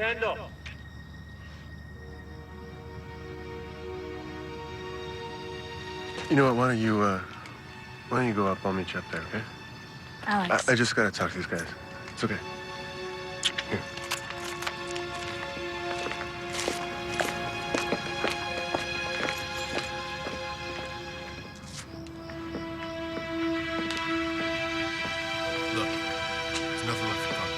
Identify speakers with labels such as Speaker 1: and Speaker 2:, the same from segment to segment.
Speaker 1: Candle.
Speaker 2: You know what? Why don't you go up? I'll meet you up there, okay?
Speaker 3: Alex.
Speaker 2: I just gotta talk to these guys. It's okay. Here.
Speaker 4: Look, there's nothing left to talk about.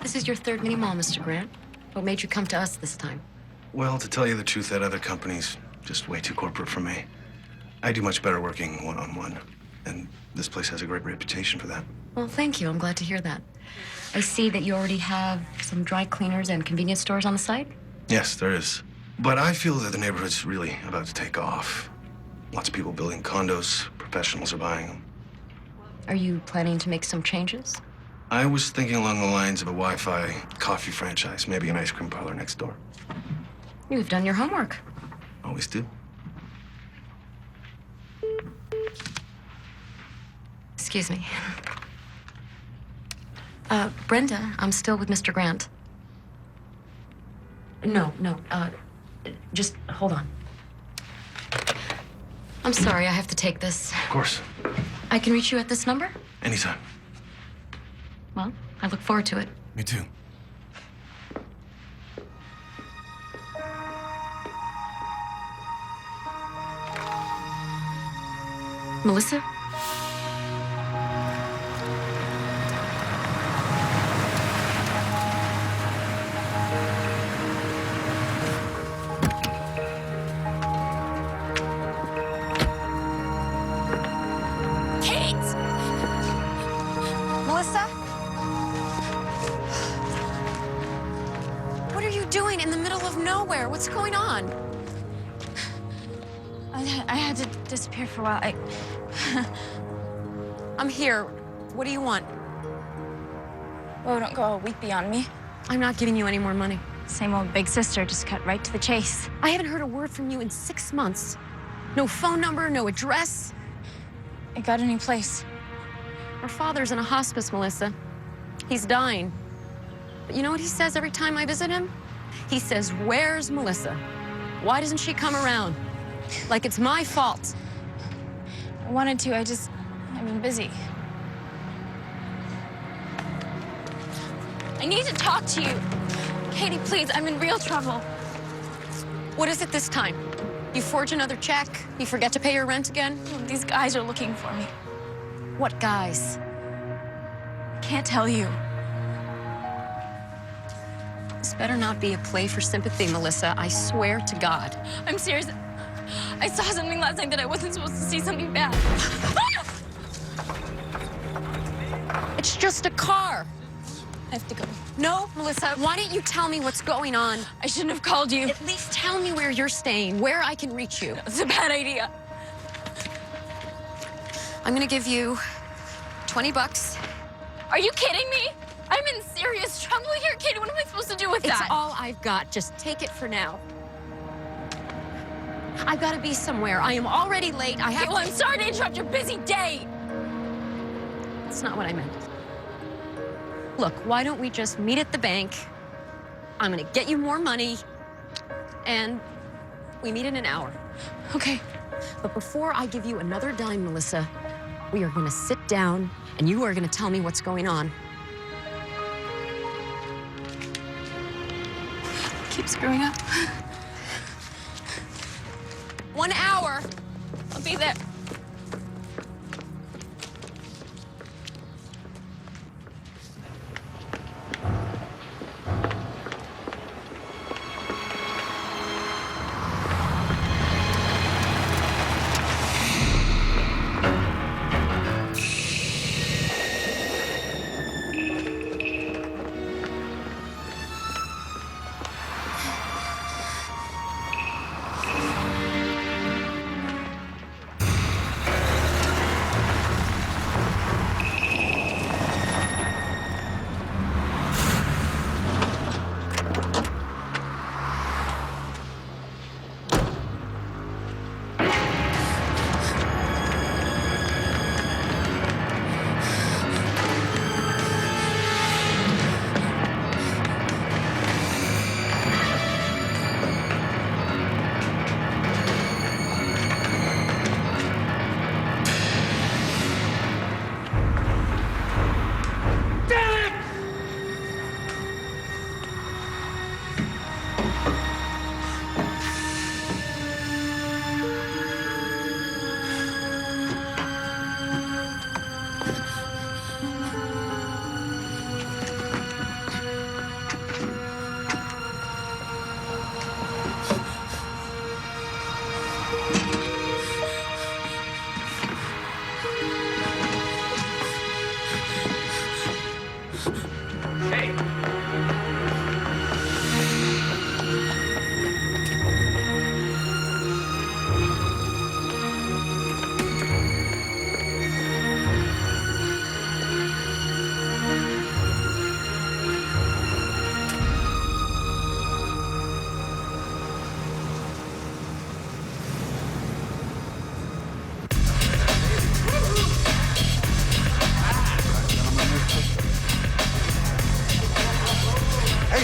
Speaker 3: This is your third mini mall, Mr. Grant. What made you come to us this time?
Speaker 4: Well, to tell you the truth, that other company's just way too corporate for me. I do much better working one-on-one, and this place has a great reputation for that.
Speaker 3: Well, thank you. I'm glad to hear that. I see that you already have some dry cleaners and convenience stores on the site.
Speaker 4: Yes, there is. But I feel that the neighborhood's really about to take off. Lots of people building condos, professionals are buying them.
Speaker 3: Are you planning to make some changes?
Speaker 4: I was thinking along the lines of a Wi-Fi coffee franchise, maybe an ice cream parlor next door.
Speaker 3: You've done your homework.
Speaker 4: Always do.
Speaker 3: Excuse me. Brenda, I'm still with Mr. Grant. No, just hold on. I'm sorry, I have to take this.
Speaker 4: Of course.
Speaker 3: I can reach you at this number?
Speaker 4: Anytime.
Speaker 3: Well, I look forward to it.
Speaker 4: Me too.
Speaker 3: Melissa?
Speaker 5: Melissa? What are you doing in the middle of nowhere? What's going on?
Speaker 6: I had to disappear for a while.
Speaker 5: I'm here. What do you want?
Speaker 6: Oh, don't go a week beyond me.
Speaker 3: I'm not giving you any more money.
Speaker 6: Same old big sister, just cut right to the chase.
Speaker 5: I haven't heard a word from you in 6 months. No phone number, no address.
Speaker 6: I got a new place.
Speaker 5: Our father's in a hospice, Melissa. He's dying. But you know what he says every time I visit him? He says, "Where's Melissa? Why doesn't she come around?" Like it's my fault.
Speaker 6: I wanted to, I've been busy. I need to talk to you. Katie, please, I'm in real trouble.
Speaker 5: What is it this time? You forge another check? You forget to pay your rent again?
Speaker 6: These guys are looking for me.
Speaker 5: What guys?
Speaker 6: I can't tell you.
Speaker 5: This better not be a play for sympathy, Melissa. I swear to God.
Speaker 6: I'm serious. I saw something last night that I wasn't supposed to see, something bad.
Speaker 5: It's just a car.
Speaker 6: I have to go.
Speaker 5: No, Melissa, why don't you tell me what's going on?
Speaker 6: I shouldn't have called you.
Speaker 5: At least tell me where you're staying, where I can reach you.
Speaker 6: It's a bad idea.
Speaker 5: I'm gonna give you 20 bucks.
Speaker 6: Are you kidding me? I'm in serious trouble here, Katie. What am I supposed to do with
Speaker 5: It's
Speaker 6: that?
Speaker 5: all I've got. Just take it for now. I've got to be somewhere. I am already late. I have
Speaker 6: Okay, well, I'm sorry to interrupt your busy day.
Speaker 5: That's not what I meant. Look, why don't we just meet at the bank? I'm gonna get you more money, and we meet in an hour.
Speaker 6: Okay.
Speaker 5: But before I give you another dime, Melissa, we are gonna sit down, and you are gonna tell me what's going on.
Speaker 6: Keep screwing up.
Speaker 5: 1 hour.
Speaker 6: I'll be there.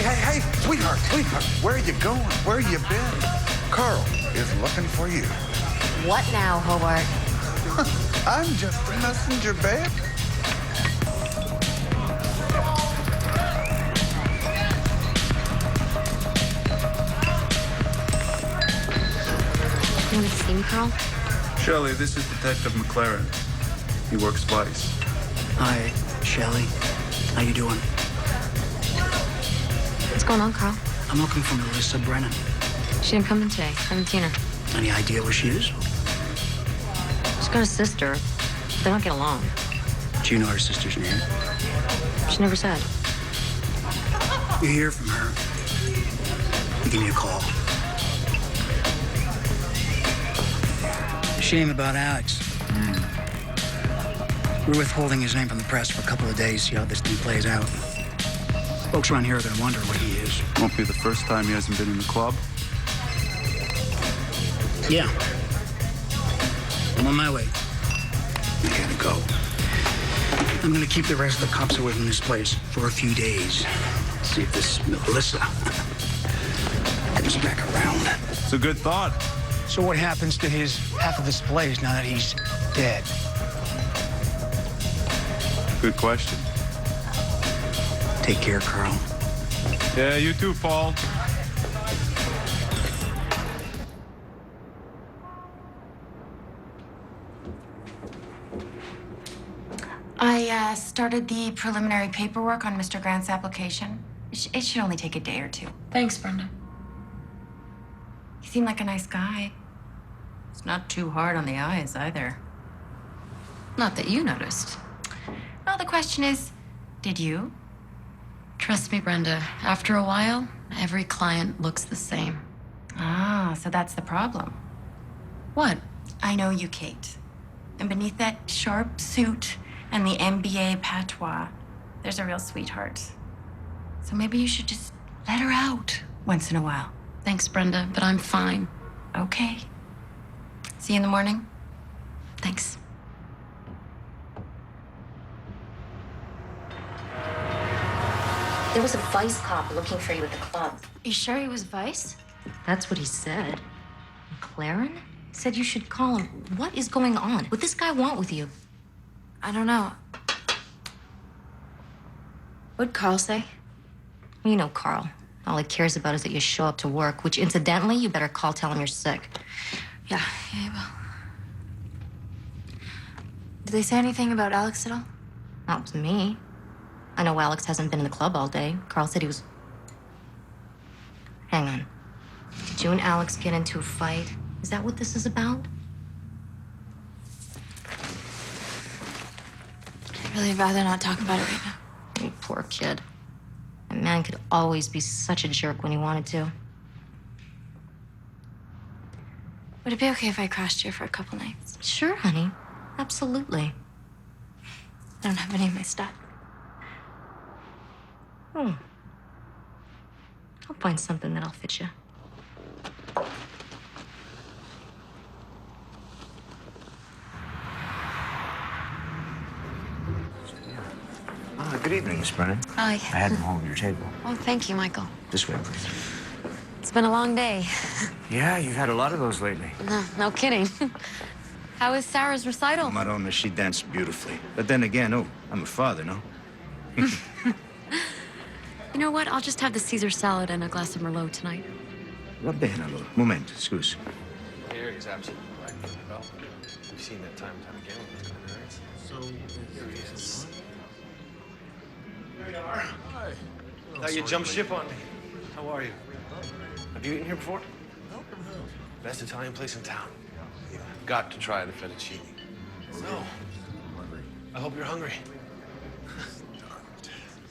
Speaker 1: Hey, sweetheart, where are you going? Where you been? Carl is looking for you.
Speaker 3: What now, Hobart?
Speaker 1: I'm just a messenger, babe.
Speaker 3: You want to see me, Carl?
Speaker 7: Shelley, this is Detective McLaren. He works Vice.
Speaker 8: Hi, Shelley. How you doing?
Speaker 3: What's going on, Carl?
Speaker 8: I'm looking for Melissa Brennan.
Speaker 3: She didn't come in today. I haven't seen her.
Speaker 8: Any idea where she is?
Speaker 3: She's got a sister. They don't get along.
Speaker 8: Do you know her sister's name?
Speaker 3: She never said.
Speaker 8: You hear from her, you give me a call. Shame about Alex. We're withholding his name from the press for a couple of days, see how this thing plays out. Folks around here are gonna wonder where he is.
Speaker 7: Won't be the first time he hasn't been in the club.
Speaker 8: Yeah. I'm on my way. I gotta go. I'm gonna keep the rest of the cops away from this place for a few days. See if this Melissa comes back around.
Speaker 7: It's a good thought.
Speaker 8: So what happens to his half of his place now that he's dead?
Speaker 7: Good question.
Speaker 8: Take care, Carl.
Speaker 7: Yeah, you too, Paul.
Speaker 9: I started the preliminary paperwork on Mr. Grant's application.
Speaker 3: It should only take a day or two.
Speaker 5: Thanks, Brenda.
Speaker 3: You seem like a nice guy. It's not too hard on the eyes either.
Speaker 5: Not that you noticed.
Speaker 3: Well, the question is, did you?
Speaker 5: Trust me, Brenda, after a while, every client looks the same.
Speaker 3: Ah, so that's the problem.
Speaker 5: What?
Speaker 3: I know you, Kate. And beneath that sharp suit and the MBA patois, there's a real sweetheart. So maybe you should just let her out once in a while.
Speaker 5: Thanks, Brenda, but I'm fine.
Speaker 3: Okay. See you in the morning.
Speaker 5: Thanks.
Speaker 9: There was a Vice cop looking for you at the club.
Speaker 3: You sure he was Vice?
Speaker 9: That's what he said. McLaren said you should call him. What is going on? What this guy want with you?
Speaker 3: I don't know. What'd Carl say?
Speaker 9: You know Carl. All he cares about is that you show up to work, which incidentally, you better call, tell him you're sick.
Speaker 3: Yeah, I will. Did they say anything about Alex at all?
Speaker 9: Not with me. I know Alex hasn't been in the club all day. Carl said he was... Hang on. Did you and Alex get into a fight? Is that what this is about?
Speaker 3: I'd really rather not talk about it right now.
Speaker 9: You poor kid. That man could always be such a jerk when he wanted to.
Speaker 3: Would it be okay if I crashed here for a couple nights?
Speaker 9: Sure, honey. Absolutely.
Speaker 3: I don't have any of my stuff.
Speaker 9: I'll find something that'll fit you.
Speaker 10: Good evening, Miss Brennan.
Speaker 5: Hi.
Speaker 10: I had them all on your table.
Speaker 5: Oh, thank you, Michael.
Speaker 10: This way, please.
Speaker 5: It's been a long day.
Speaker 10: Yeah, you've had a lot of those lately.
Speaker 5: No kidding. How was Sarah's recital?
Speaker 10: Madonna, she danced beautifully. But then again, I'm a father, no?
Speaker 5: You know what? I'll just have the Caesar salad and a glass of Merlot tonight.
Speaker 10: Va bene, allora. Momento, scusi.
Speaker 2: Eric's absolutely right. Well, we've seen that time and time again with this kind of nights. So, here he is. There you are. Hi. Thought you jumped ship on me. How are you? Have you eaten here before? No, never have. Best Italian place in town. You've got to try the fettuccine. So, I hope you're hungry.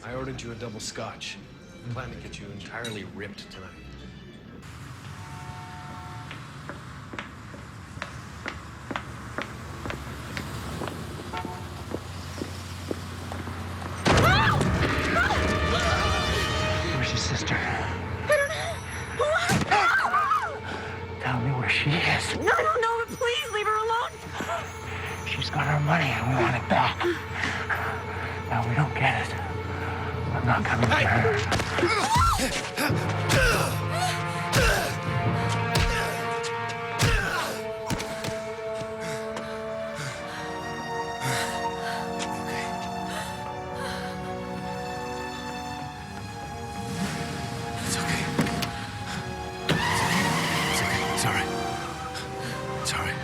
Speaker 2: I ordered you a double scotch. I plan to get you entirely ripped tonight.
Speaker 10: Where's your sister? Tell me where she is.
Speaker 5: No, but please leave her alone.
Speaker 10: She's got our money and we want it back. Now we don't get it. I'm not coming to her.
Speaker 4: It's okay. It's all right. It's all right.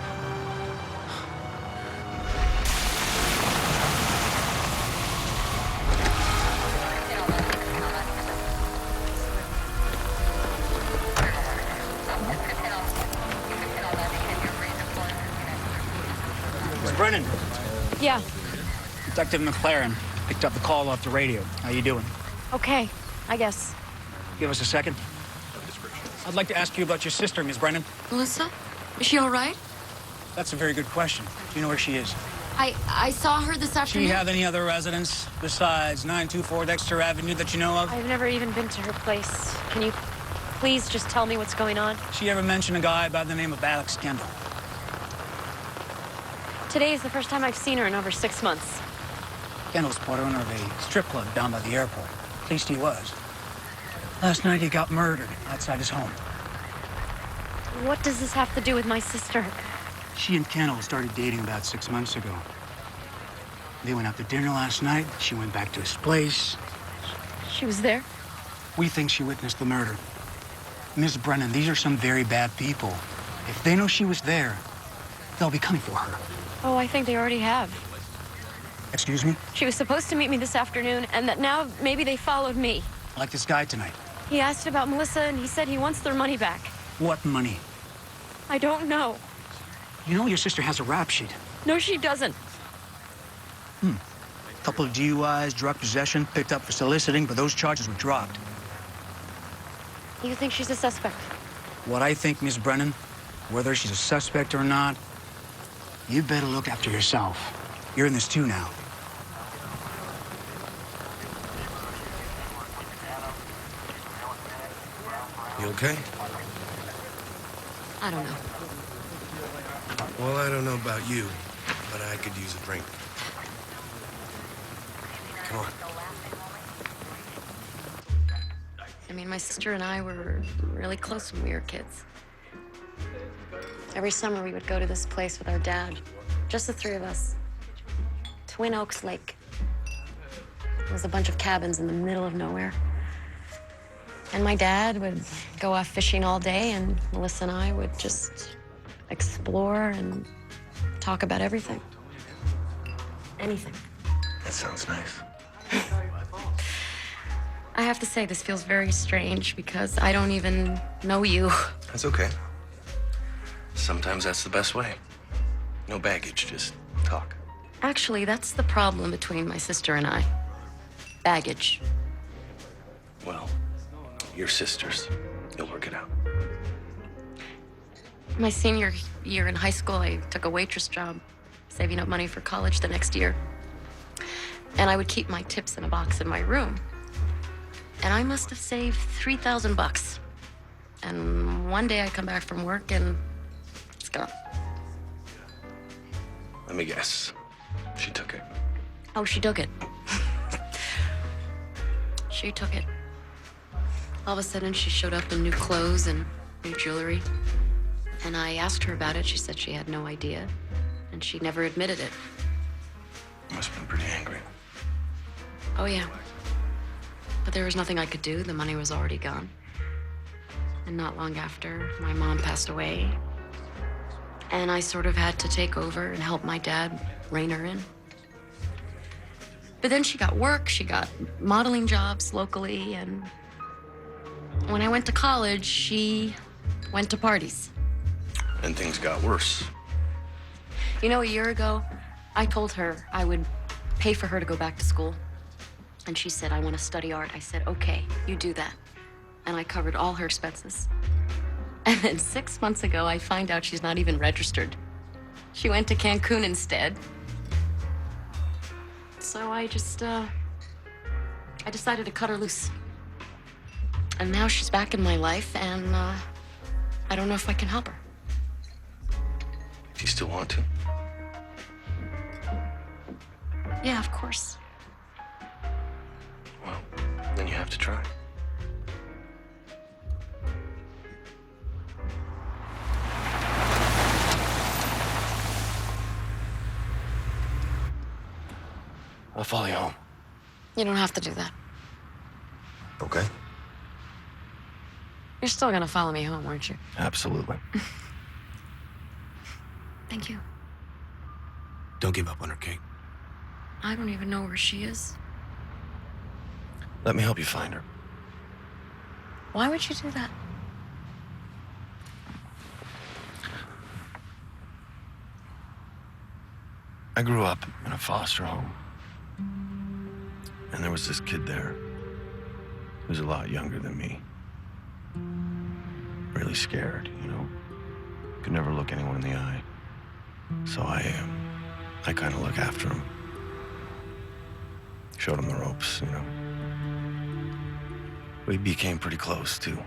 Speaker 8: Miss Brennan,
Speaker 5: Yeah,
Speaker 8: Detective McLaren picked up the call off the radio. How you doing?
Speaker 5: okay, I guess.
Speaker 8: Give us a second. I'd like to ask you about your sister, Miss Brennan.
Speaker 5: Melissa? Is she all right?
Speaker 8: That's a very good question. Do you know where she is?
Speaker 5: I saw her this
Speaker 8: Does she
Speaker 5: afternoon.
Speaker 8: have any other residence besides 924 Dexter Avenue that you know of?
Speaker 5: I've never even been to her place. Can you please just tell me what's going on?
Speaker 8: She ever mention a guy by the name of Alex Kendall?
Speaker 5: Today is the first time I've seen her in over 6 months.
Speaker 8: Kendall's part owner of a strip club down by the airport. At least he was. Last night he got murdered outside his home.
Speaker 5: What does this have to do with my sister?
Speaker 8: She and Kendall started dating about 6 months ago. They went out to dinner last night. She went back to his place.
Speaker 5: She was there?
Speaker 8: We think she witnessed the murder. Miss Brennan, these are some very bad people. If they know she was there, they'll be coming for her.
Speaker 5: Oh, I think they already have.
Speaker 8: Excuse me?
Speaker 5: She was supposed to meet me this afternoon, and that now maybe they followed me.
Speaker 8: Like this guy tonight.
Speaker 5: He asked about Melissa, and he said he wants their money back.
Speaker 8: What money?
Speaker 5: I don't know.
Speaker 8: You know your sister has a rap sheet.
Speaker 5: No, she doesn't.
Speaker 8: Couple of DUIs, drug possession, picked up for soliciting, but those charges were dropped.
Speaker 5: You think she's a suspect?
Speaker 8: What I think, Miss Brennan, whether she's a suspect or not, you better look after yourself. You're in this too now.
Speaker 4: You okay?
Speaker 5: I don't know.
Speaker 4: Well, I don't know about you, but I could use a drink. Come on.
Speaker 5: I mean, my sister and I were really close when we were kids. Every summer, we would go to this place with our dad. Just the three of us. Twin Oaks Lake. It was a bunch of cabins in the middle of nowhere. And my dad would go off fishing all day, and Melissa and I would just explore and talk about everything. Anything.
Speaker 4: That sounds nice.
Speaker 5: I have to say, this feels very strange because I don't even know you.
Speaker 4: That's okay. Sometimes that's the best way. No baggage, just talk.
Speaker 5: Actually, that's the problem between my sister and I. Baggage.
Speaker 4: Well, you're sisters. You'll work it out.
Speaker 5: My senior year in high school, I took a waitress job, saving up money for college the next year. And I would keep my tips in a box in my room. And I must have saved $3,000. And one day I come back from work and it's gone.
Speaker 4: Let me guess. She took it.
Speaker 5: Oh, she took it. She took it. All of a sudden, she showed up in new clothes and new jewelry. And I asked her about it. She said she had no idea. And she never admitted it.
Speaker 4: You must have been pretty angry.
Speaker 5: Oh, yeah. But there was nothing I could do. The money was already gone. And not long after, my mom passed away. And I sort of had to take over and help my dad rein her in. But then she got work, she got modeling jobs locally, and when I went to college, she went to parties.
Speaker 4: And things got worse.
Speaker 5: You know, a year ago, I told her I would pay for her to go back to school. And she said, I want to study art. I said, okay, you do that. And I covered all her expenses. And then 6 months ago, I find out she's not even registered. She went to Cancun instead. So I decided to cut her loose. And now she's back in my life, and I don't know if I can help her.
Speaker 4: Do you still want to?
Speaker 5: Yeah, of course.
Speaker 4: Well, then you have to try. I'll follow you home.
Speaker 5: You don't have to do that.
Speaker 4: Okay?
Speaker 5: You're still gonna follow me home, aren't you?
Speaker 4: Absolutely.
Speaker 5: Thank you.
Speaker 4: Don't give up on her, Kate.
Speaker 5: I don't even know where she is.
Speaker 4: Let me help you find her.
Speaker 5: Why would you do that?
Speaker 4: I grew up in a foster home. And there was this kid there who was a lot younger than me. Really scared, you know. Could never look anyone in the eye. So I kind of look after him. Showed him the ropes, you know. We became pretty close, too.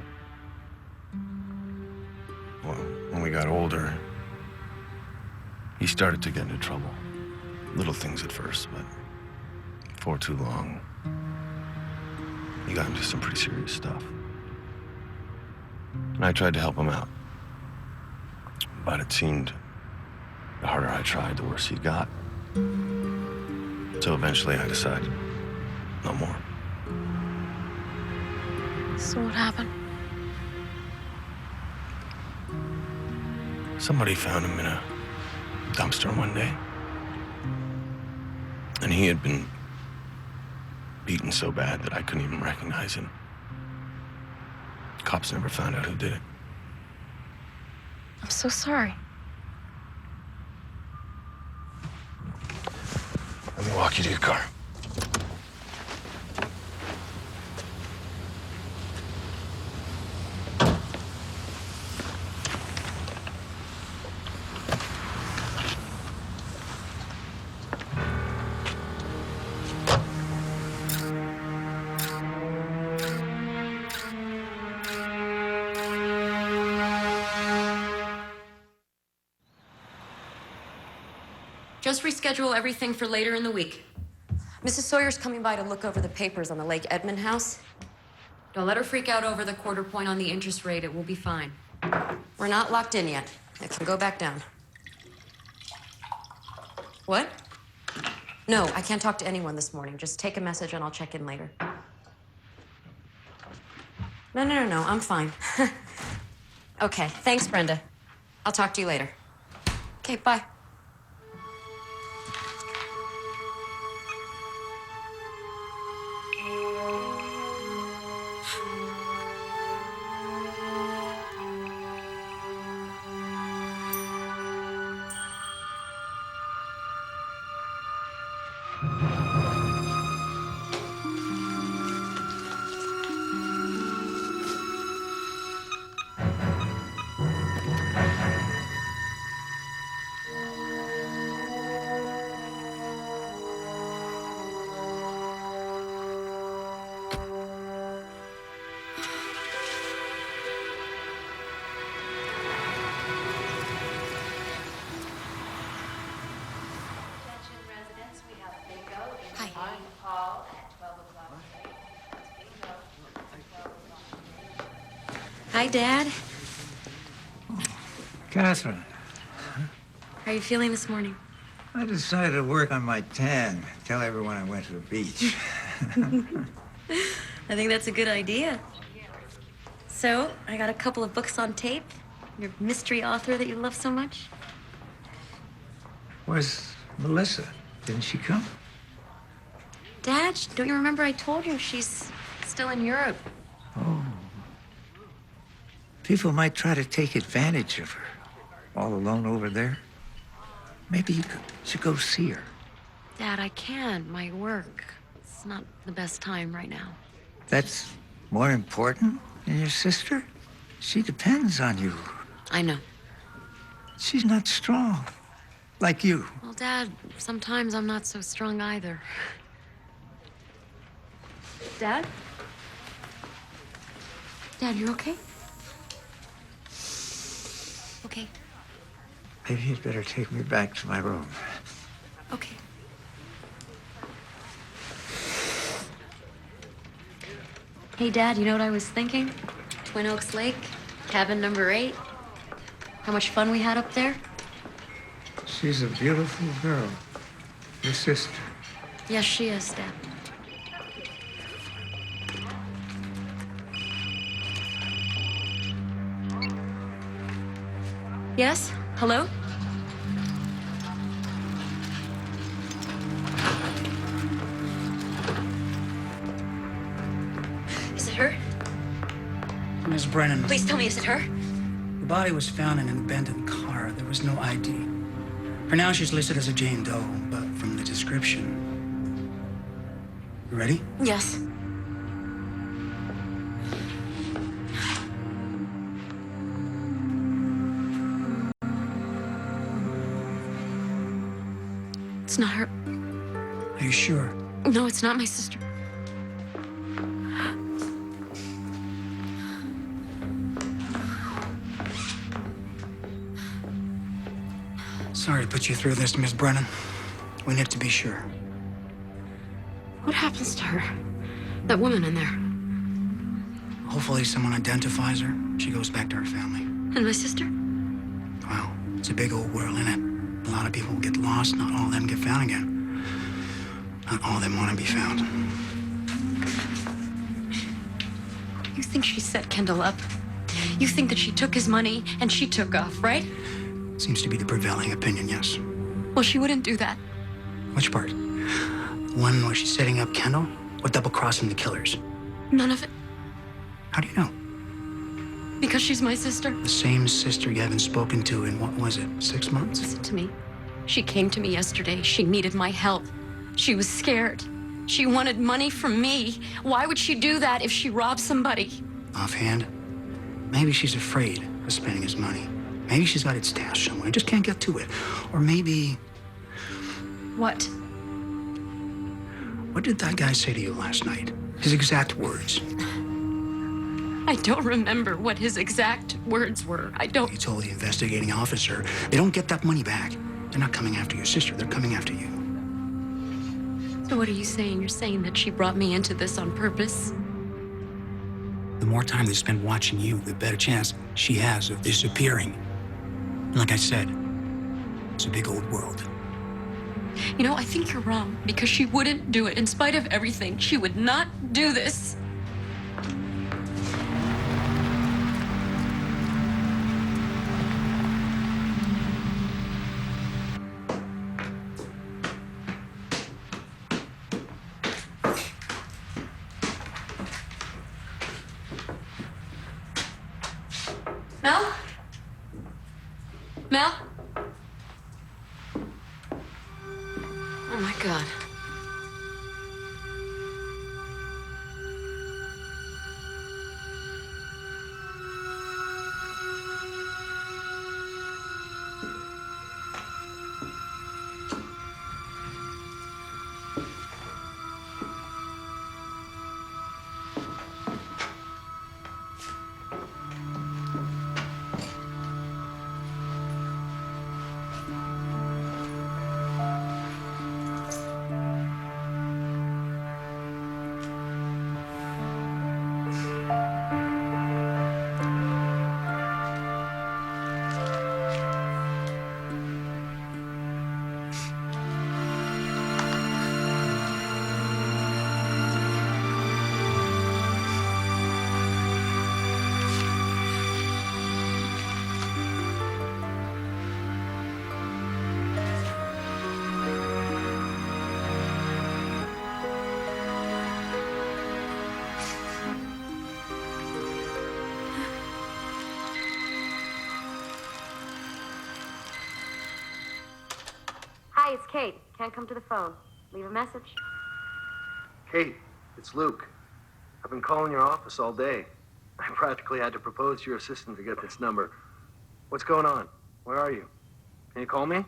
Speaker 4: Well, when we got older, he started to get into trouble. Little things at first, but before too long, he got into some pretty serious stuff. And I tried to help him out. But it seemed the harder I tried, the worse he got. So eventually I decided, no more.
Speaker 5: So what happened?
Speaker 4: Somebody found him in a dumpster one day. And he had been beaten so bad that I couldn't even recognize him. Cops never found out who did it.
Speaker 5: I'm so sorry.
Speaker 4: Let me walk you to your car.
Speaker 5: Just reschedule everything for later in the week. Mrs. Sawyer's coming by to look over the papers on the Lake Edmund house. Don't let her freak out over the quarter point on the interest rate. It will be fine. We're not locked in yet. It can go back down. What? No, I can't talk to anyone this morning. Just take a message and I'll check in later. No. I'm fine. Okay, thanks, Brenda. I'll talk to you later. Okay, bye. Hi, Dad.
Speaker 11: Catherine,
Speaker 5: How are you feeling this morning?
Speaker 11: I decided to work on my tan. Tell everyone I went to the beach.
Speaker 5: I think that's a good idea. So, I got a couple of books on tape. Your mystery author that you love so much.
Speaker 11: Where's Melissa? Didn't she come?
Speaker 5: Dad, don't you remember I told you she's still in Europe?
Speaker 11: Oh. People might try to take advantage of her. All alone over there. Maybe you should go see her.
Speaker 5: Dad, I can't. My work. It's not the best time right now.
Speaker 11: That's more important than your sister? She depends on you.
Speaker 5: I know.
Speaker 11: She's not strong. Like you.
Speaker 5: Well, Dad, sometimes I'm not so strong either. Dad? Dad, you okay? Okay.
Speaker 11: Maybe you'd better take me back to my room.
Speaker 5: Okay. Hey, Dad, you know what I was thinking? Twin Oaks Lake, cabin number 8. How much fun we had up there?
Speaker 11: She's a beautiful girl. Your sister.
Speaker 5: Yes, she is, Dad. Yes? Hello? Is it her?
Speaker 8: Miss Brennan.
Speaker 5: Please tell me, is it her?
Speaker 8: The body was found in an abandoned car. There was no ID. For now, she's listed as a Jane Doe, but from the description... You ready?
Speaker 5: Yes. It's not her.
Speaker 8: Are you sure?
Speaker 5: No, it's not my sister.
Speaker 8: Sorry to put you through this, Miss Brennan. We need to be sure.
Speaker 5: What happens to her? That woman in there.
Speaker 8: Hopefully someone identifies her. She goes back to her family.
Speaker 5: And my sister?
Speaker 8: Well, it's a big old world, isn't it? A lot of people get lost. Not all of them get found again. Not all of them want to be found.
Speaker 5: You think she set Kendall up? You think that she took his money and she took off, right?
Speaker 8: Seems to be the prevailing opinion, yes.
Speaker 5: Well, she wouldn't do that.
Speaker 8: Which part? One where she's setting up Kendall? or double-crossing the killers?
Speaker 5: None of it.
Speaker 8: How do you know?
Speaker 5: Because she's my sister.
Speaker 8: The same sister you haven't spoken to in, what was it, 6 months?
Speaker 5: Listen to me. She came to me yesterday. She needed my help. She was scared. She wanted money from me. Why would she do that if she robbed somebody?
Speaker 8: Offhand, maybe she's afraid of spending his money. Maybe she's got it stashed somewhere, just can't get to it. Or maybe...
Speaker 5: What?
Speaker 8: What did that guy say to you last night? His exact words.
Speaker 5: I don't remember what his exact words were. I don't...
Speaker 8: You told the investigating officer they don't get that money back. They're not coming after your sister, they're coming after you.
Speaker 5: So what are you saying? You're saying that she brought me into this on purpose?
Speaker 8: The more time they spend watching you, the better chance she has of disappearing. And like I said, it's a big old world.
Speaker 5: You know, I think you're wrong, because she wouldn't do it. In spite of everything, she would not do this. Mel? Mel? Oh my God.
Speaker 12: Hi, it's Kate. Can't come to the phone. Leave a message.
Speaker 2: Kate, it's Luke. I've been calling your office all day. I practically had to propose to your assistant to get this number. What's going on? Where are you? Can you call me?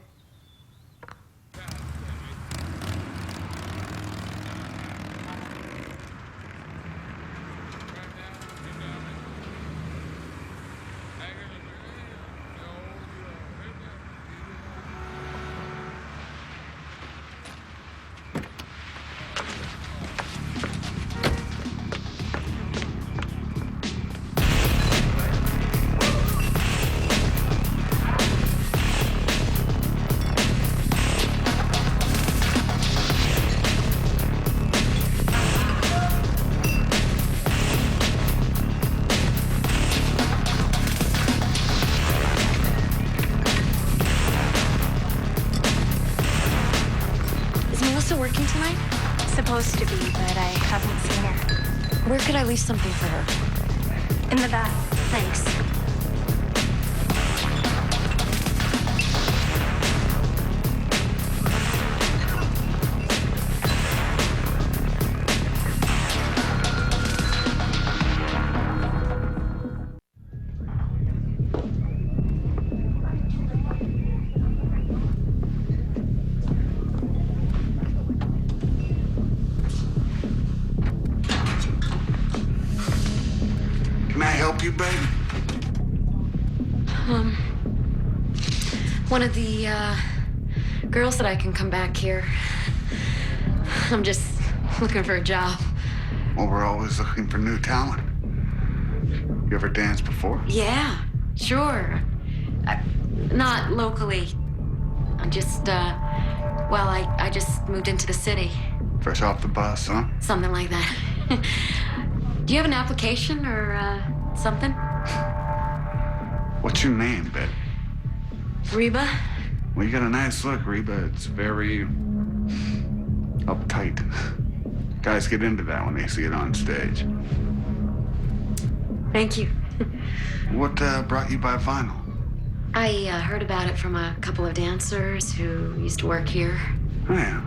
Speaker 5: Working tonight?
Speaker 3: Supposed to be, but I haven't seen her.
Speaker 5: Where could I leave something for her?
Speaker 3: In the bath.
Speaker 5: Thanks.
Speaker 1: You, baby?
Speaker 5: One of the, girls that I can come back here. I'm just looking for a job.
Speaker 1: Well, we're always looking for new talent. You ever danced before?
Speaker 5: Yeah, sure. Not locally. I'm just, well, I just moved into the city.
Speaker 1: Fresh off the bus, huh?
Speaker 5: Something like that. Do you have an application or, something?
Speaker 1: What's your name, Bet?
Speaker 5: Reba?
Speaker 1: Well, you got a nice look, Reba. It's very uptight.
Speaker 7: Guys get into that when they see it on stage.
Speaker 5: Thank you.
Speaker 7: What brought you by vinyl?
Speaker 5: I heard about it from a couple of dancers who used to work here.
Speaker 7: Oh, yeah.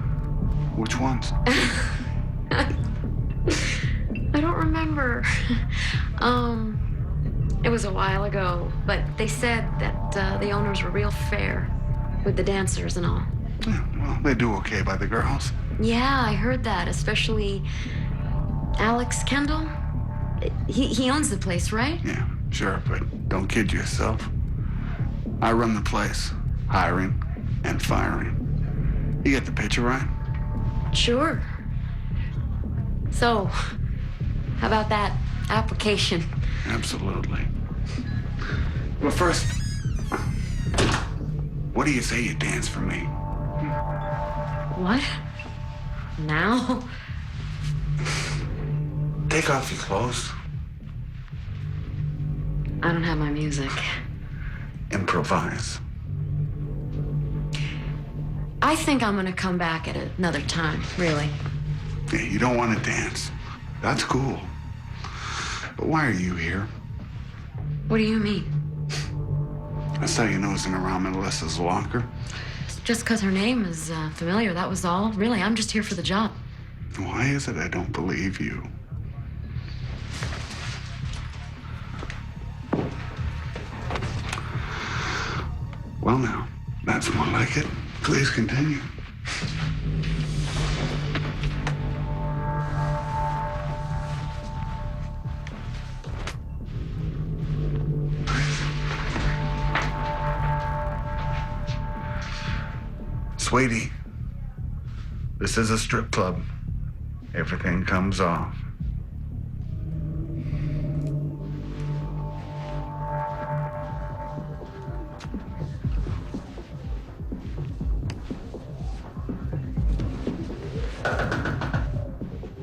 Speaker 7: Which ones?
Speaker 5: I don't remember. It was a while ago, but they said that the owners were real fair with the dancers and all.
Speaker 7: Yeah, well, they do okay by the girls.
Speaker 5: Yeah, I heard that, especially Alex Kendall. He owns the place, right?
Speaker 7: Yeah, sure, but don't kid yourself. I run the place, hiring and firing. You get the picture, right?
Speaker 5: Sure. So, how about that application?
Speaker 7: Absolutely. But first, what do you say you dance for me?
Speaker 5: What? Now?
Speaker 7: Take off your clothes.
Speaker 5: I don't have my music.
Speaker 7: Improvise.
Speaker 5: I think I'm gonna come back at another time, really.
Speaker 7: Yeah, you don't want to dance. That's cool. But why are you here?
Speaker 5: What do you mean?
Speaker 7: I saw you nosing around Melissa's locker.
Speaker 5: Just because her name is familiar, that was all. Really, I'm just here for the job.
Speaker 7: Why is it I don't believe you? Well, now, that's more like it. Please continue. Sweetie, this is a strip club. Everything comes off.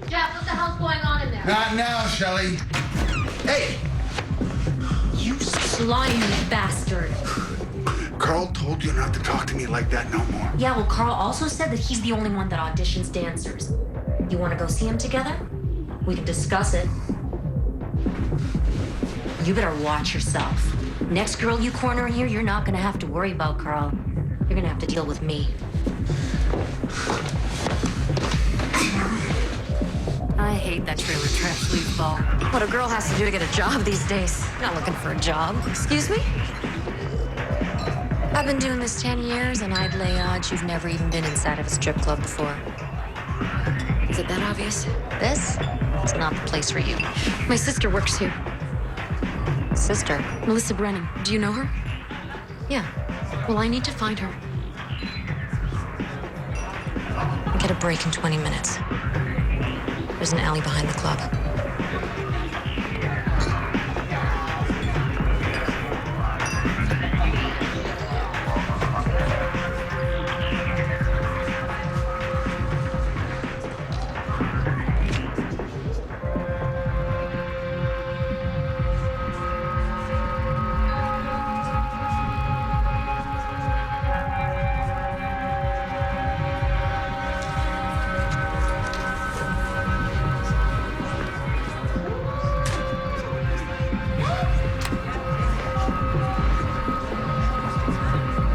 Speaker 9: Jeff, what the hell's going on in there?
Speaker 1: Not now, Shelley. Hey!
Speaker 9: You slimy bastard.
Speaker 7: Carl told you not to talk to me like that no more.
Speaker 9: Yeah, well, Carl also said that he's the only one that auditions dancers. You want to go see him together? We can discuss it. You better watch yourself. Next girl you corner here, you're not going to have to worry about Carl. You're going to have to deal with me. I hate that trailer trash sleazeball. What a girl has to do to get a job these days. Not looking for a job. Excuse me? I've been doing this 10 years, and I'd lay odds you've never even been inside of a strip club before. Is it that obvious? This is not the place for you.
Speaker 5: My sister works here.
Speaker 9: Sister?
Speaker 5: Melissa Brennan. Do you know her?
Speaker 9: Yeah.
Speaker 5: Well, I need to find her.
Speaker 9: I'll get a break in 20 minutes. There's an alley behind the club.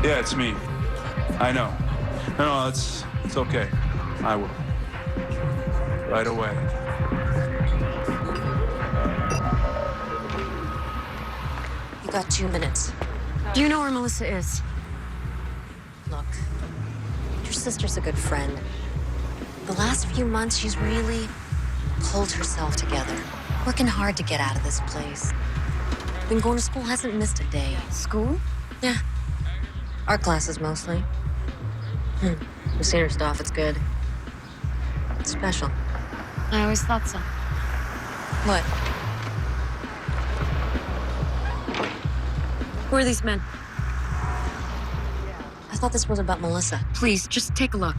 Speaker 7: Yeah, it's me. I know. No, it's okay. I will. Right away.
Speaker 9: You got 2 minutes.
Speaker 5: Do you know where Melissa is?
Speaker 9: Look, your sister's a good friend. The last few months, she's really pulled herself together. Working hard to get out of this place. Been going to school, hasn't missed a day.
Speaker 5: School?
Speaker 9: Yeah. Art classes, mostly. We've seen her stuff, it's good. It's special.
Speaker 5: I always thought so.
Speaker 9: What?
Speaker 5: Who are these men?
Speaker 9: I thought this was about Melissa.
Speaker 5: Please, just take a look.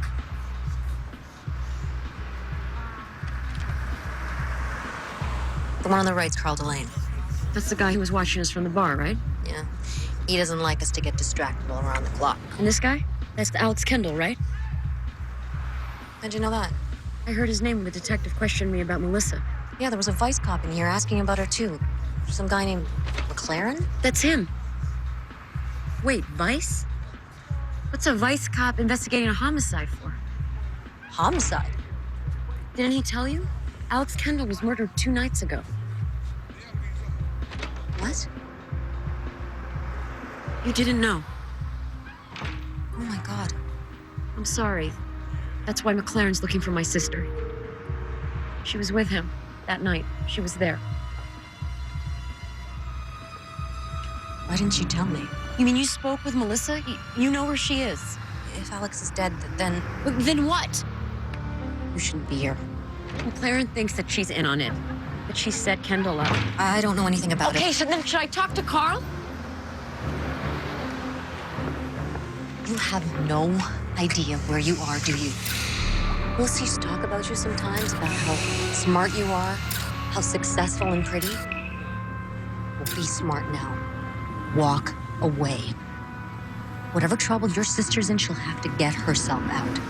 Speaker 9: The one on the right's Carl Delane.
Speaker 5: That's the guy who was watching us from the bar, right?
Speaker 9: Yeah. He doesn't like us to get distracted while we're on the clock.
Speaker 5: And this guy? That's Alex Kendall, right?
Speaker 9: How'd you know that?
Speaker 5: I heard his name when the detective questioned me about Melissa.
Speaker 9: Yeah, there was a Vice cop in here asking about her, too. Some guy named McLaren?
Speaker 5: That's him. Wait, Vice? What's a Vice cop investigating a homicide for?
Speaker 9: Homicide?
Speaker 5: Didn't he tell you? Alex Kendall was murdered 2 nights ago.
Speaker 9: What?
Speaker 5: You didn't know.
Speaker 9: Oh my God.
Speaker 5: I'm sorry. That's why McLaren's looking for my sister. She was with him that night. She was there.
Speaker 9: Why didn't you tell me?
Speaker 5: You mean you spoke with Melissa? You know where she is?
Speaker 9: If Alex is dead, then...
Speaker 5: Then what?
Speaker 9: You shouldn't be here.
Speaker 5: McLaren thinks that she's in on it. That she set Kendall up.
Speaker 9: I don't know anything about it.
Speaker 5: Okay, so then should I talk to Carl?
Speaker 9: You have no idea where you are, do you? Melissa used to talk about you sometimes, about how smart you are, how successful and pretty. Well, be smart now. Walk away. Whatever trouble your sister's in, she'll have to get herself out.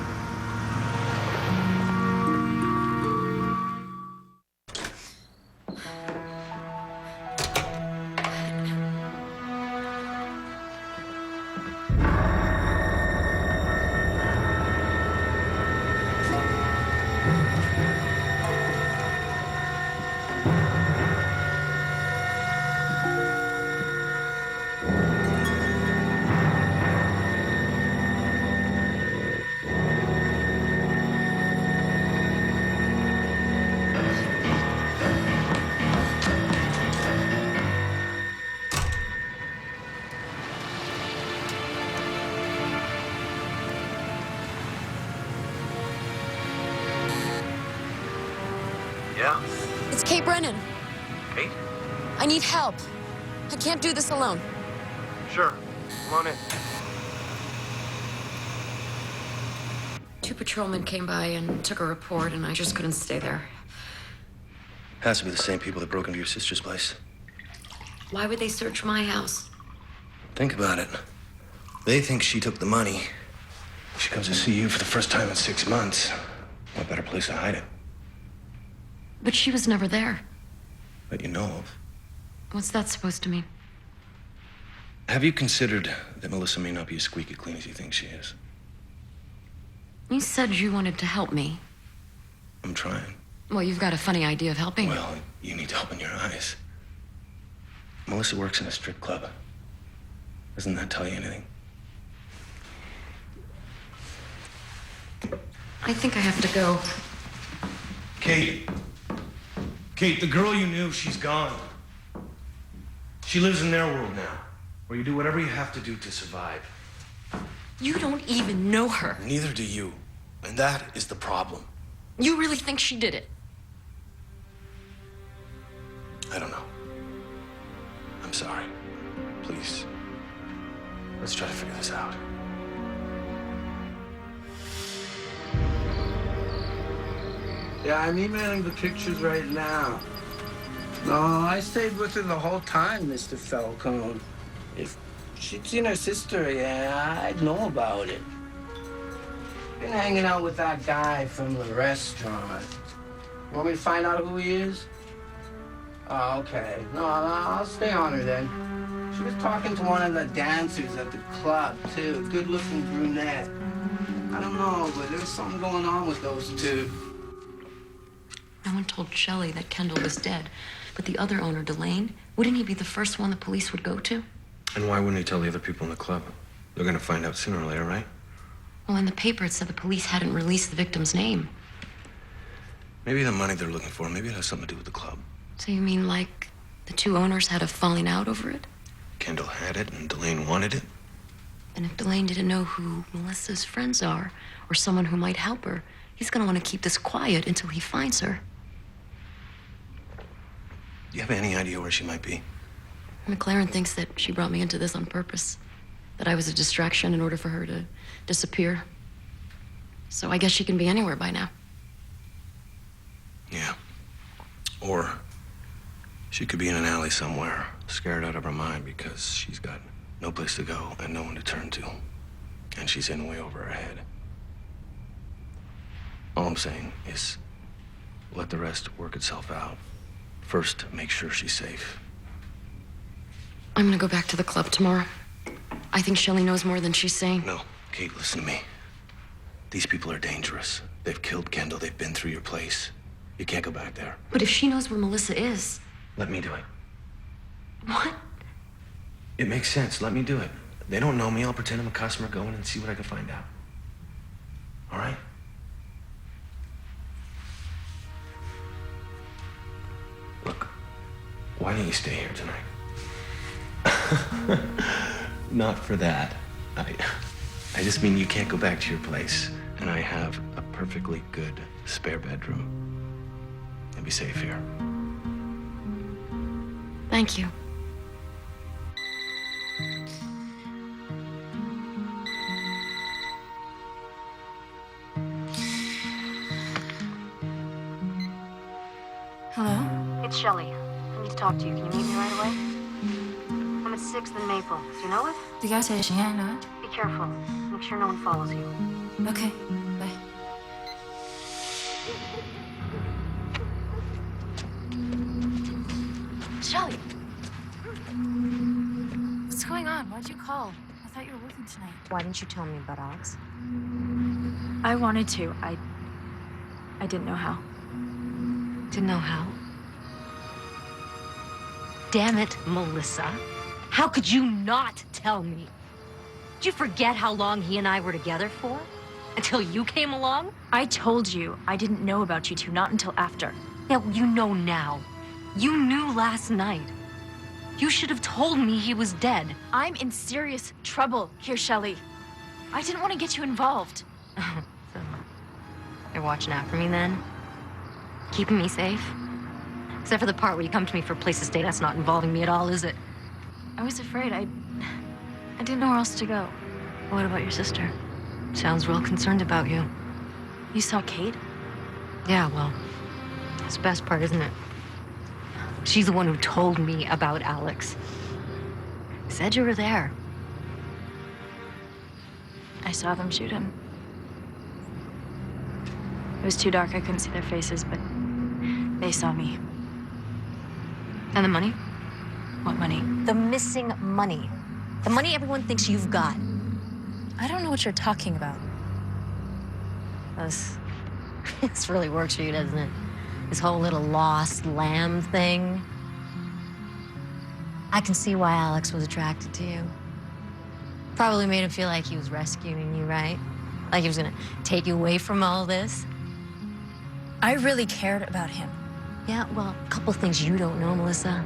Speaker 4: Yeah?
Speaker 5: It's Kate Brennan.
Speaker 4: Kate?
Speaker 5: I need help. I can't do this alone.
Speaker 4: Sure. Come on in.
Speaker 5: 2 patrolmen came by and took a report, and I just couldn't stay there.
Speaker 4: Has to be the same people that broke into your sister's place.
Speaker 5: Why would they search my house?
Speaker 4: Think about it. They think she took the money. She comes to see you for the first time in 6 months. What better place to hide it?
Speaker 5: But she was never there.
Speaker 4: That you know of.
Speaker 5: What's that supposed to mean?
Speaker 4: Have you considered that Melissa may not be as squeaky clean as you think she is?
Speaker 5: You said you wanted to help me.
Speaker 4: I'm trying.
Speaker 5: Well, you've got a funny idea of helping.
Speaker 4: Well, you need to open your eyes. Melissa works in a strip club. Doesn't that tell you anything?
Speaker 5: I think I have to go.
Speaker 4: Kate. Kate, the girl you knew, she's gone. She lives in their world now, where you do whatever you have to do to survive.
Speaker 5: You don't even know her.
Speaker 4: Neither do you. And that is the problem.
Speaker 5: You really think she did it?
Speaker 4: I don't know. I'm sorry. Please. Let's try to figure this out.
Speaker 13: Yeah, I'm emailing the pictures right now. No, I stayed with her the whole time, Mr. Falcone. If she'd seen her sister, yeah, I'd know about it. Been hanging out with that guy from the restaurant. Want me to find out who he is? Oh, okay. No, I'll stay on her then. She was talking to one of the dancers at the club, too. Good-looking brunette. I don't know, but there's something going on with those two.
Speaker 5: No one told Shelley that Kendall was dead. But the other owner, Delane, wouldn't he be the first one the police would go to?
Speaker 4: And why wouldn't he tell the other people in the club? They're gonna find out sooner or later, right?
Speaker 5: Well, in the paper it said the police hadn't released the victim's name.
Speaker 4: Maybe the money they're looking for, maybe it has something to do with the club.
Speaker 5: So you mean like the 2 owners had a falling out over it?
Speaker 4: Kendall had it and Delane wanted it.
Speaker 5: And if Delane didn't know who Melissa's friends are, or someone who might help her, he's gonna want to keep this quiet until he finds her.
Speaker 4: Do you have any idea where she might be?
Speaker 5: McLaren thinks that she brought me into this on purpose. That I was a distraction in order for her to disappear. So I guess she can be anywhere by now.
Speaker 4: Yeah. Or she could be in an alley somewhere, scared out of her mind because she's got no place to go and no one to turn to. And she's in way over her head. All I'm saying is let the rest work itself out. First, make sure she's safe.
Speaker 5: I'm gonna go back to the club tomorrow. I think Shelley knows more than she's saying.
Speaker 4: No, Kate, listen to me. These people are dangerous. They've killed Kendall. They've been through your place. You can't go back there.
Speaker 5: But if she knows where Melissa is...
Speaker 4: Let me do it.
Speaker 5: What?
Speaker 4: It makes sense. Let me do it. They don't know me. I'll pretend I'm a customer. Go in and see what I can find out. All right? Look, why don't you stay here tonight? Not for that. I just mean you can't go back to your place. And I have a perfectly good spare bedroom. You'll be safe here.
Speaker 5: Thank you.
Speaker 3: Hello?
Speaker 12: It's Shelley. I need to talk to you. Can you meet me right away? I'm at 6th and Maple. Do you know it?
Speaker 3: 这家谁谁爱呢？
Speaker 12: Be careful. Make sure no one follows you.
Speaker 3: Okay, bye. Shelley! What's going on? Why'd you call? I thought you were working tonight.
Speaker 9: Why didn't you tell me about Alex?
Speaker 6: I wanted to. I didn't know how.
Speaker 9: Didn't know how? Damn it, Melissa. How could you not tell me? Did you forget how long he and I were together for? Until you came along?
Speaker 6: I told you I didn't know about you two, not until after.
Speaker 9: Yeah, well, you know now. You knew last night. You should have told me he was dead.
Speaker 6: I'm in serious trouble here, Shelley. I didn't want to get you involved.
Speaker 9: So, you're watching out for me then? Keeping me safe? Except for the part where you come to me for a place to stay, that's not involving me at all, is it?
Speaker 6: I was afraid. I didn't know where else to go.
Speaker 9: What about your sister? Sounds real concerned about you.
Speaker 6: You saw Kate?
Speaker 9: Yeah, well, that's the best part, isn't it? She's the one who told me about Alex. Said you were there.
Speaker 6: I saw them shoot him. It was too dark, I couldn't see their faces, but they saw me.
Speaker 9: And the money?
Speaker 6: What money?
Speaker 9: The missing money. The money everyone thinks you've got.
Speaker 6: I don't know what you're talking about.
Speaker 9: This really works for you, doesn't it? This whole little lost lamb thing. I can see why Alex was attracted to you. Probably made him feel like he was rescuing you, right? Like he was gonna take you away from all this.
Speaker 6: I really cared about him.
Speaker 9: Yeah, well, a couple things you don't know, Melissa.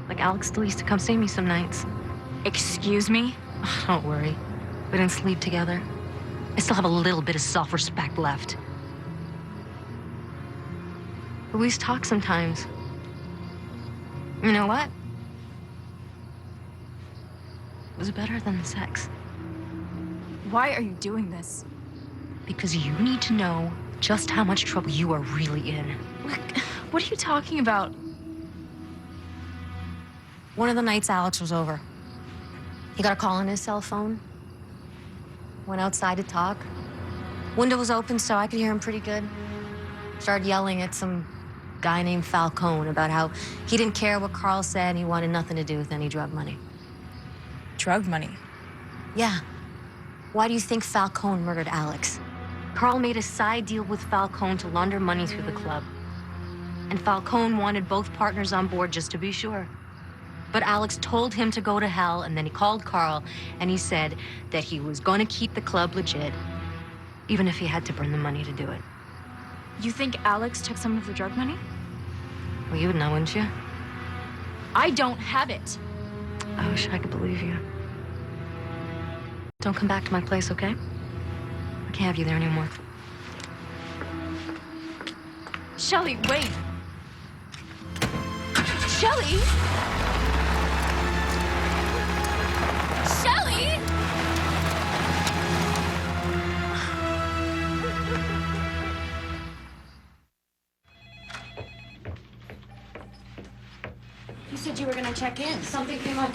Speaker 9: Like Alex still used to come see me some nights.
Speaker 6: Excuse me?
Speaker 9: Oh, don't worry. We didn't sleep together. I still have a little bit of self-respect left. But we used to talk sometimes. You know what? It was better than the sex.
Speaker 6: Why are you doing this?
Speaker 9: Because you need to know just how much trouble you are really in.
Speaker 6: What are you talking about?
Speaker 9: One of the nights Alex was over, he got a call on his cell phone. Went outside to talk. Window was open, so I could hear him pretty good. Started yelling at some guy named Falcone about how he didn't care what Carl said and he wanted nothing to do with any drug money.
Speaker 6: Drug money?
Speaker 9: Yeah. Why do you think Falcone murdered Alex? Carl made a side deal with Falcone to launder money through the club. And Falcone wanted both partners on board just to be sure. But Alex told him to go to hell, and then he called Carl, and he said that he was going to keep the club legit, even if he had to burn the money to do it.
Speaker 6: You think Alex took some of the drug money?
Speaker 9: Well, you would know, wouldn't you?
Speaker 6: I don't have it.
Speaker 9: I wish I could believe you. Don't come back to my place, okay? I can't have you there anymore.
Speaker 6: Shelley, wait. Shelley! Shelley!
Speaker 3: You said you were gonna check in. Something came up.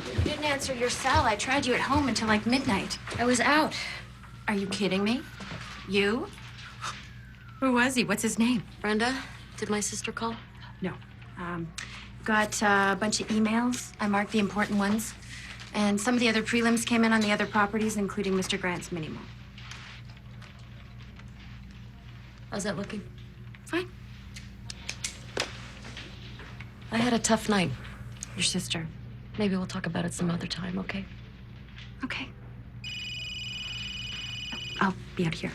Speaker 3: You didn't answer your cell. I tried you at home until like midnight. I was out. Are you kidding me? You? Who was he? What's his name?
Speaker 5: Brenda, did my sister call?
Speaker 3: No. Got a bunch of emails. I marked the important ones. And some of the other prelims came in on the other properties, including Mr. Grant's mini mall.
Speaker 5: How's that looking?
Speaker 3: Fine.
Speaker 5: I had a tough night.
Speaker 3: Your sister.
Speaker 5: Maybe we'll talk about it some other time, okay?
Speaker 3: Okay. I'll be out here.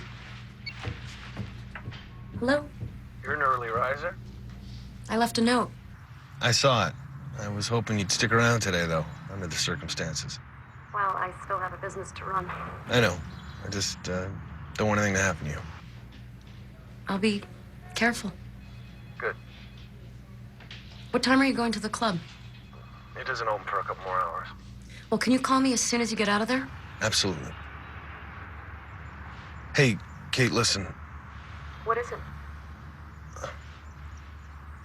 Speaker 5: Hello?
Speaker 2: You're an early riser.
Speaker 5: I left a note.
Speaker 4: I saw it. I was hoping you'd stick around today, though, under the circumstances.
Speaker 12: Well, I still have a business to run.
Speaker 4: I know. I just don't want anything to happen to you.
Speaker 5: I'll be careful.
Speaker 2: Good.
Speaker 5: What time are you going to the club?
Speaker 2: It isn't open for a couple more hours.
Speaker 5: Well, can you call me as soon as you get out of there?
Speaker 4: Absolutely. Hey, Kate, listen.
Speaker 12: What is it?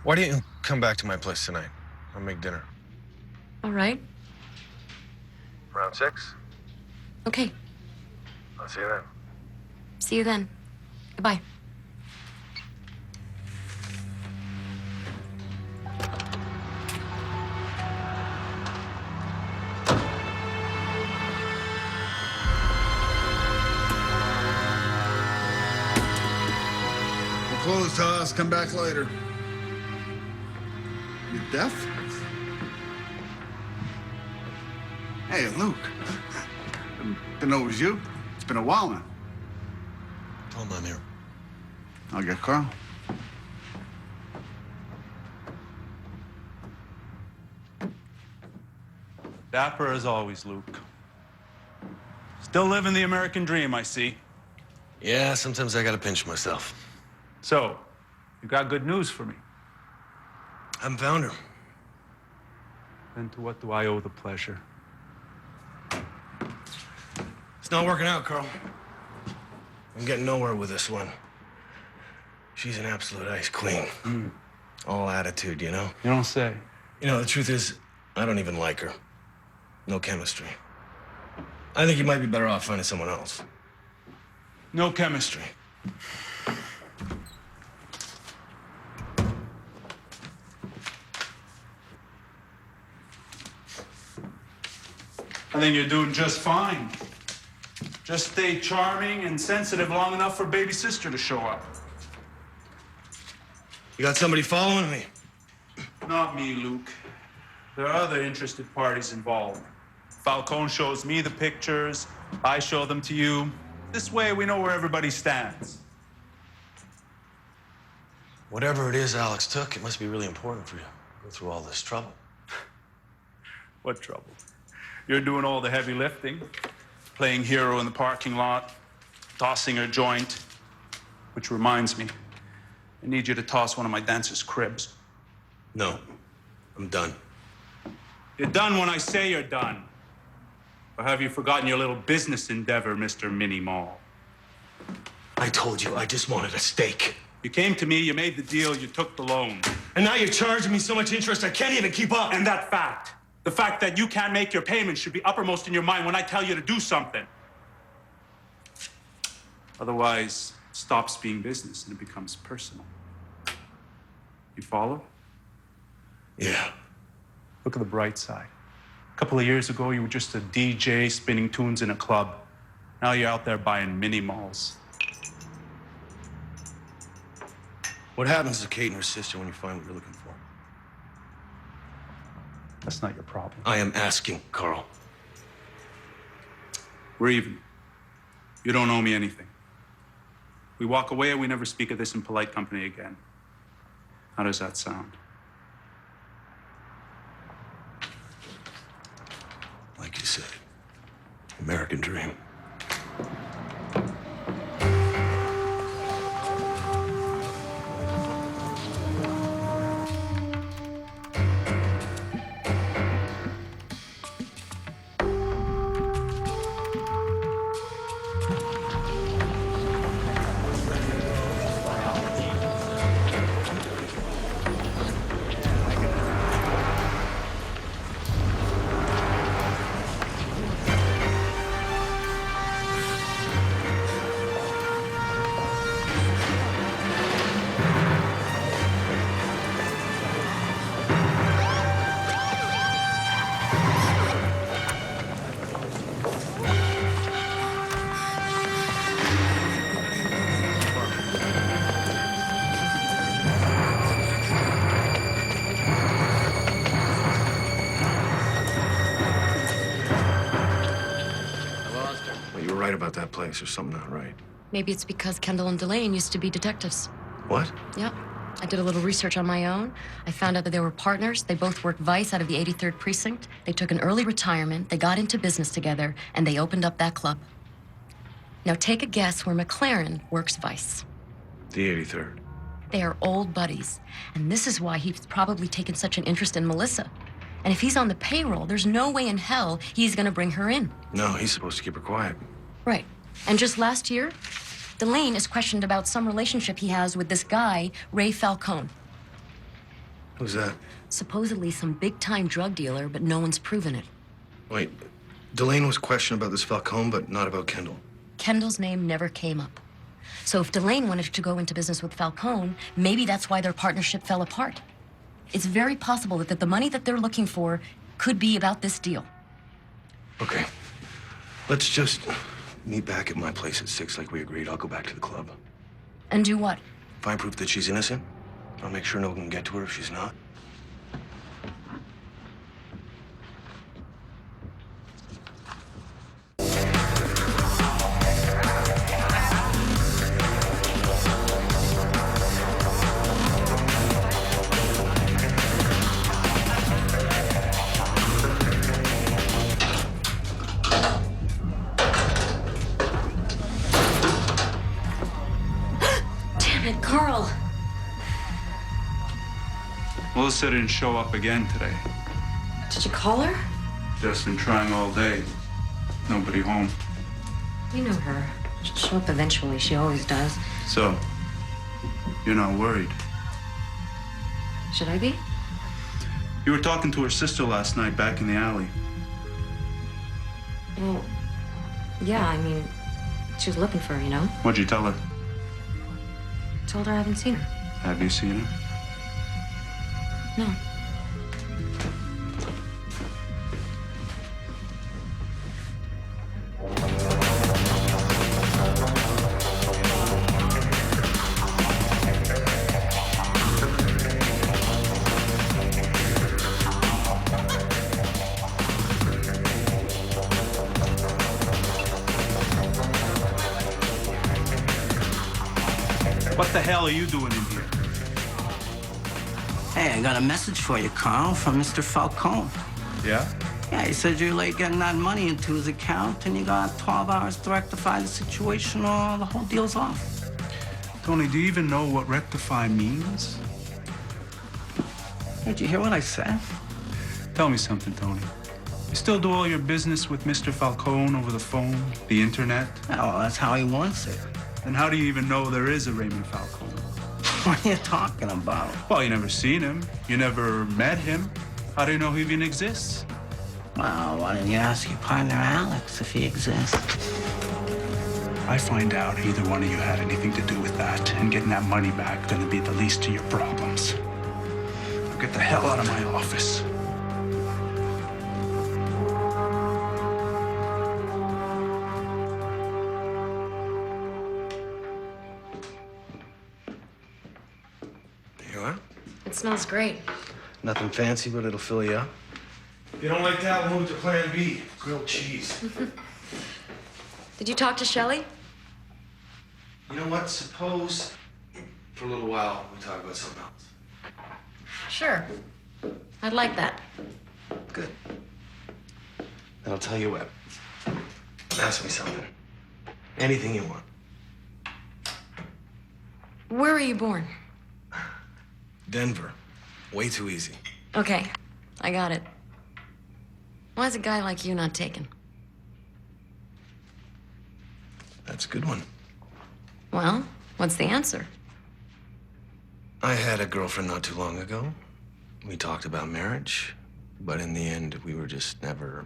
Speaker 4: Why don't you come back to my place tonight? I'll make dinner.
Speaker 5: All right.
Speaker 2: Around 6?
Speaker 5: Okay.
Speaker 2: I'll see you then.
Speaker 5: See you then. Goodbye.
Speaker 7: We're closed, Haas. Come back later. You deaf? Hey, Luke. Didn't know it was you. It's been a while now.
Speaker 4: Tell him I'm here.
Speaker 7: I'll get Carl.
Speaker 14: Dapper as always, Luke. Still living the American dream, I see.
Speaker 4: Yeah, sometimes I gotta pinch myself.
Speaker 14: So, you got good news for me.
Speaker 4: I haven't found her.
Speaker 14: Then to what do I owe the pleasure?
Speaker 4: It's not working out, Carl. I'm getting nowhere with this one. She's an absolute ice queen. All attitude, you know?
Speaker 14: You don't say.
Speaker 4: You know, the truth is, I don't even like her. No chemistry. I think you might be better off finding someone else.
Speaker 14: No chemistry. I think you're doing just fine. Just stay charming and sensitive long enough for baby sister to show up.
Speaker 4: You got somebody following me?
Speaker 14: Not me, Luke. There are other interested parties involved. Falcone shows me the pictures. I show them to you. This way, we know where everybody stands.
Speaker 4: Whatever it is Alex took, it must be really important for you. Go through all this trouble.
Speaker 14: What trouble? You're doing all the heavy lifting. Playing hero in the parking lot, tossing her joint. Which reminds me, I need you to toss one of my dancers' cribs.
Speaker 4: No, I'm done.
Speaker 14: You're done when I say you're done. Or have you forgotten your little business endeavor, Mr. Mini Mall?
Speaker 4: I told you I just wanted a steak.
Speaker 14: You came to me, you made the deal, you took the loan.
Speaker 4: And now you're charging me so much interest I can't even keep up.
Speaker 14: And that fact, the fact that you can't make your payments should be uppermost in your mind when I tell you to do something. Otherwise, it stops being business and it becomes personal. You follow?
Speaker 4: Yeah.
Speaker 14: Look at the bright side. A couple of years ago, you were just a DJ spinning tunes in a club. Now you're out there buying mini malls.
Speaker 4: What happens to Kate and her sister when you find what you're looking for?
Speaker 14: That's not your problem.
Speaker 4: I am asking, Carl.
Speaker 14: We're even. You don't owe me anything. We walk away and we never speak of this in polite company again. How does that sound?
Speaker 4: Like you said, American dream. right about that place. There's something not right.
Speaker 5: Maybe it's because Kendall and Delane used to be detectives.
Speaker 4: What?
Speaker 5: Yep. I did a little research on my own. I found out that they were partners. They both worked Vice out of the 83rd Precinct. They took an early retirement. They got into business together, and they opened up that club. Now take a guess where McLaren works Vice.
Speaker 4: The 83rd.
Speaker 5: They are old buddies, and this is why he's probably taken such an interest in Melissa. And if he's on the payroll, there's no way in hell he's gonna bring her in.
Speaker 4: No, he's supposed to keep her quiet.
Speaker 5: Right. And just last year, Delane is questioned about some relationship he has with this guy, Ray Falcone.
Speaker 4: Who's that?
Speaker 5: Supposedly some big-time drug dealer, but no one's proven it.
Speaker 4: Wait, Delane was questioned about this Falcone, but not about Kendall.
Speaker 5: Kendall's name never came up. So if Delane wanted to go into business with Falcone, maybe that's why their partnership fell apart. It's very possible that the money that they're looking for could be about this deal.
Speaker 4: Okay. Let's just meet back at my place at 6 like we agreed. I'll go back to the club.
Speaker 5: And do what?
Speaker 4: Find proof that she's innocent. I'll make sure no one can get to her if she's not.
Speaker 5: Carl!
Speaker 14: Melissa didn't show up again today.
Speaker 5: Did you call her?
Speaker 14: Just been trying all day. Nobody home.
Speaker 9: You know her. She'll show up eventually. She always does.
Speaker 14: So, you're not worried?
Speaker 9: Should I be?
Speaker 14: You were talking to her sister last night back in the alley.
Speaker 9: Well, yeah, I mean, she was looking for her, you know?
Speaker 14: What'd you tell her?
Speaker 9: Told her I haven't seen her.
Speaker 14: Have you seen her?
Speaker 9: No.
Speaker 14: What the hell are you doing in here?
Speaker 13: Hey, I got a message for you, Carl, from Mr. Falcone.
Speaker 14: Yeah?
Speaker 13: Yeah, he said you're late getting that money into his account, and you got 12 hours to rectify the situation, or the whole deal's off.
Speaker 14: Tony, do you even know what rectify means?
Speaker 13: Did you hear what I said?
Speaker 14: Tell me something, Tony. You still do all your business with Mr. Falcone over the phone, the internet?
Speaker 13: Yeah, well, that's how he wants it.
Speaker 14: Then how do you even know there is a Raymond Falcone?
Speaker 13: What are you talking about?
Speaker 14: Well, you never seen him. You never met him. How do you know he even exists?
Speaker 13: Well, why don't you ask your partner, Alex, if he exists?
Speaker 14: I find out either one of you had anything to do with that, and getting that money back gonna be the least of your problems. Now get the hell out of my office.
Speaker 4: You are?
Speaker 5: It smells great.
Speaker 4: Nothing fancy, but it'll fill you up. If you don't like that, we'll move to plan B. Grilled cheese.
Speaker 5: Did you talk to Shelley?
Speaker 4: You know what? Suppose for a little while we talk about something else.
Speaker 5: Sure. I'd like that.
Speaker 4: Good. Then I'll tell you what. Ask me something. Anything you want.
Speaker 5: Where were you born?
Speaker 4: Denver. Way too easy.
Speaker 5: Okay, I got it. Why is a guy like you not taken?
Speaker 4: That's a good one.
Speaker 5: Well, what's the answer?
Speaker 4: I had a girlfriend not too long ago. We talked about marriage, but in the end, we were just never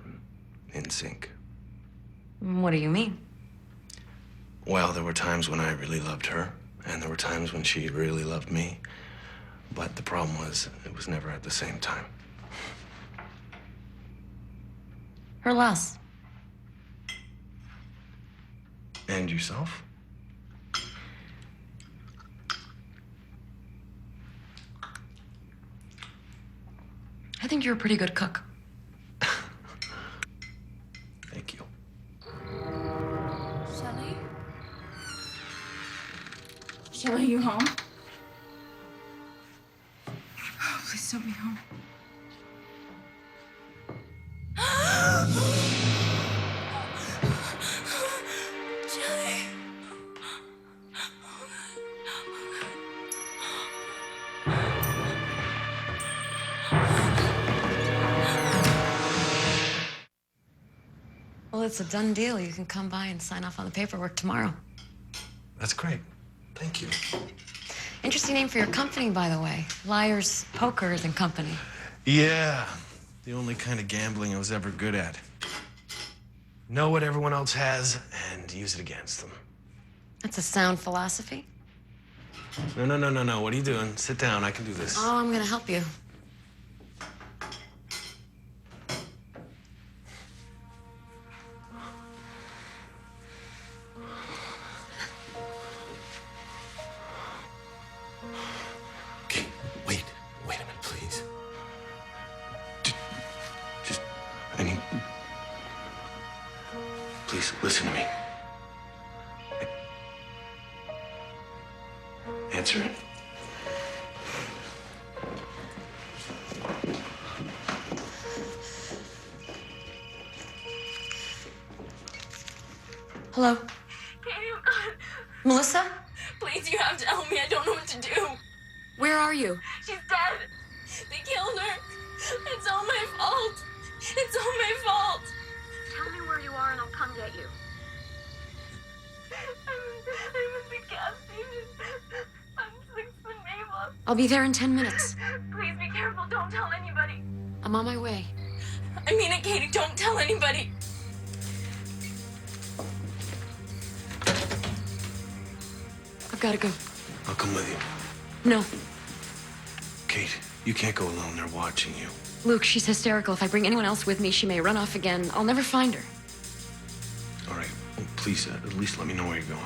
Speaker 4: in sync.
Speaker 5: What do you mean?
Speaker 4: Well, there were times when I really loved her, and there were times when she really loved me. But the problem was, it was never at the same time.
Speaker 5: Her loss.
Speaker 4: And yourself?
Speaker 5: I think you're a pretty good cook.
Speaker 4: Thank you.
Speaker 3: Shelly, are you home? Oh, please don't be home. Shelly.
Speaker 5: Well, it's a done deal. You can come by and sign off on the paperwork tomorrow.
Speaker 4: That's great. Thank you.
Speaker 5: Interesting name for your company, by the way. Liars, Pokers and Company.
Speaker 4: Yeah, the only kind of gambling I was ever good at. Know what everyone else has and use it against them.
Speaker 5: That's a sound philosophy.
Speaker 4: No. What are you doing? Sit down. I can do this.
Speaker 5: Oh, I'm gonna help you.
Speaker 4: Okay, wait a minute, please. Just, I need... Please, listen to me. Answer it.
Speaker 5: Hello?
Speaker 6: Katie, oh God.
Speaker 5: Melissa?
Speaker 6: Please, you have to help me. I don't know what to do.
Speaker 5: Where are you?
Speaker 6: She's dead. They killed her. It's all my fault. It's all my fault.
Speaker 12: Tell me where you are and I'll come get you.
Speaker 6: I'm at the gas station. I'm 6th and Maple.
Speaker 5: I'll be there in 10 minutes.
Speaker 6: Please be careful. Don't tell anybody.
Speaker 5: I'm on my way.
Speaker 6: I mean it, Katie. Don't tell anybody.
Speaker 5: I've gotta go.
Speaker 4: I'll come with you.
Speaker 5: No.
Speaker 4: Kate, you can't go alone. They're watching you.
Speaker 5: Luke, she's hysterical. If I bring anyone else with me, she may run off again. I'll never find her.
Speaker 4: All right. Well, please, at least let me know where you're going.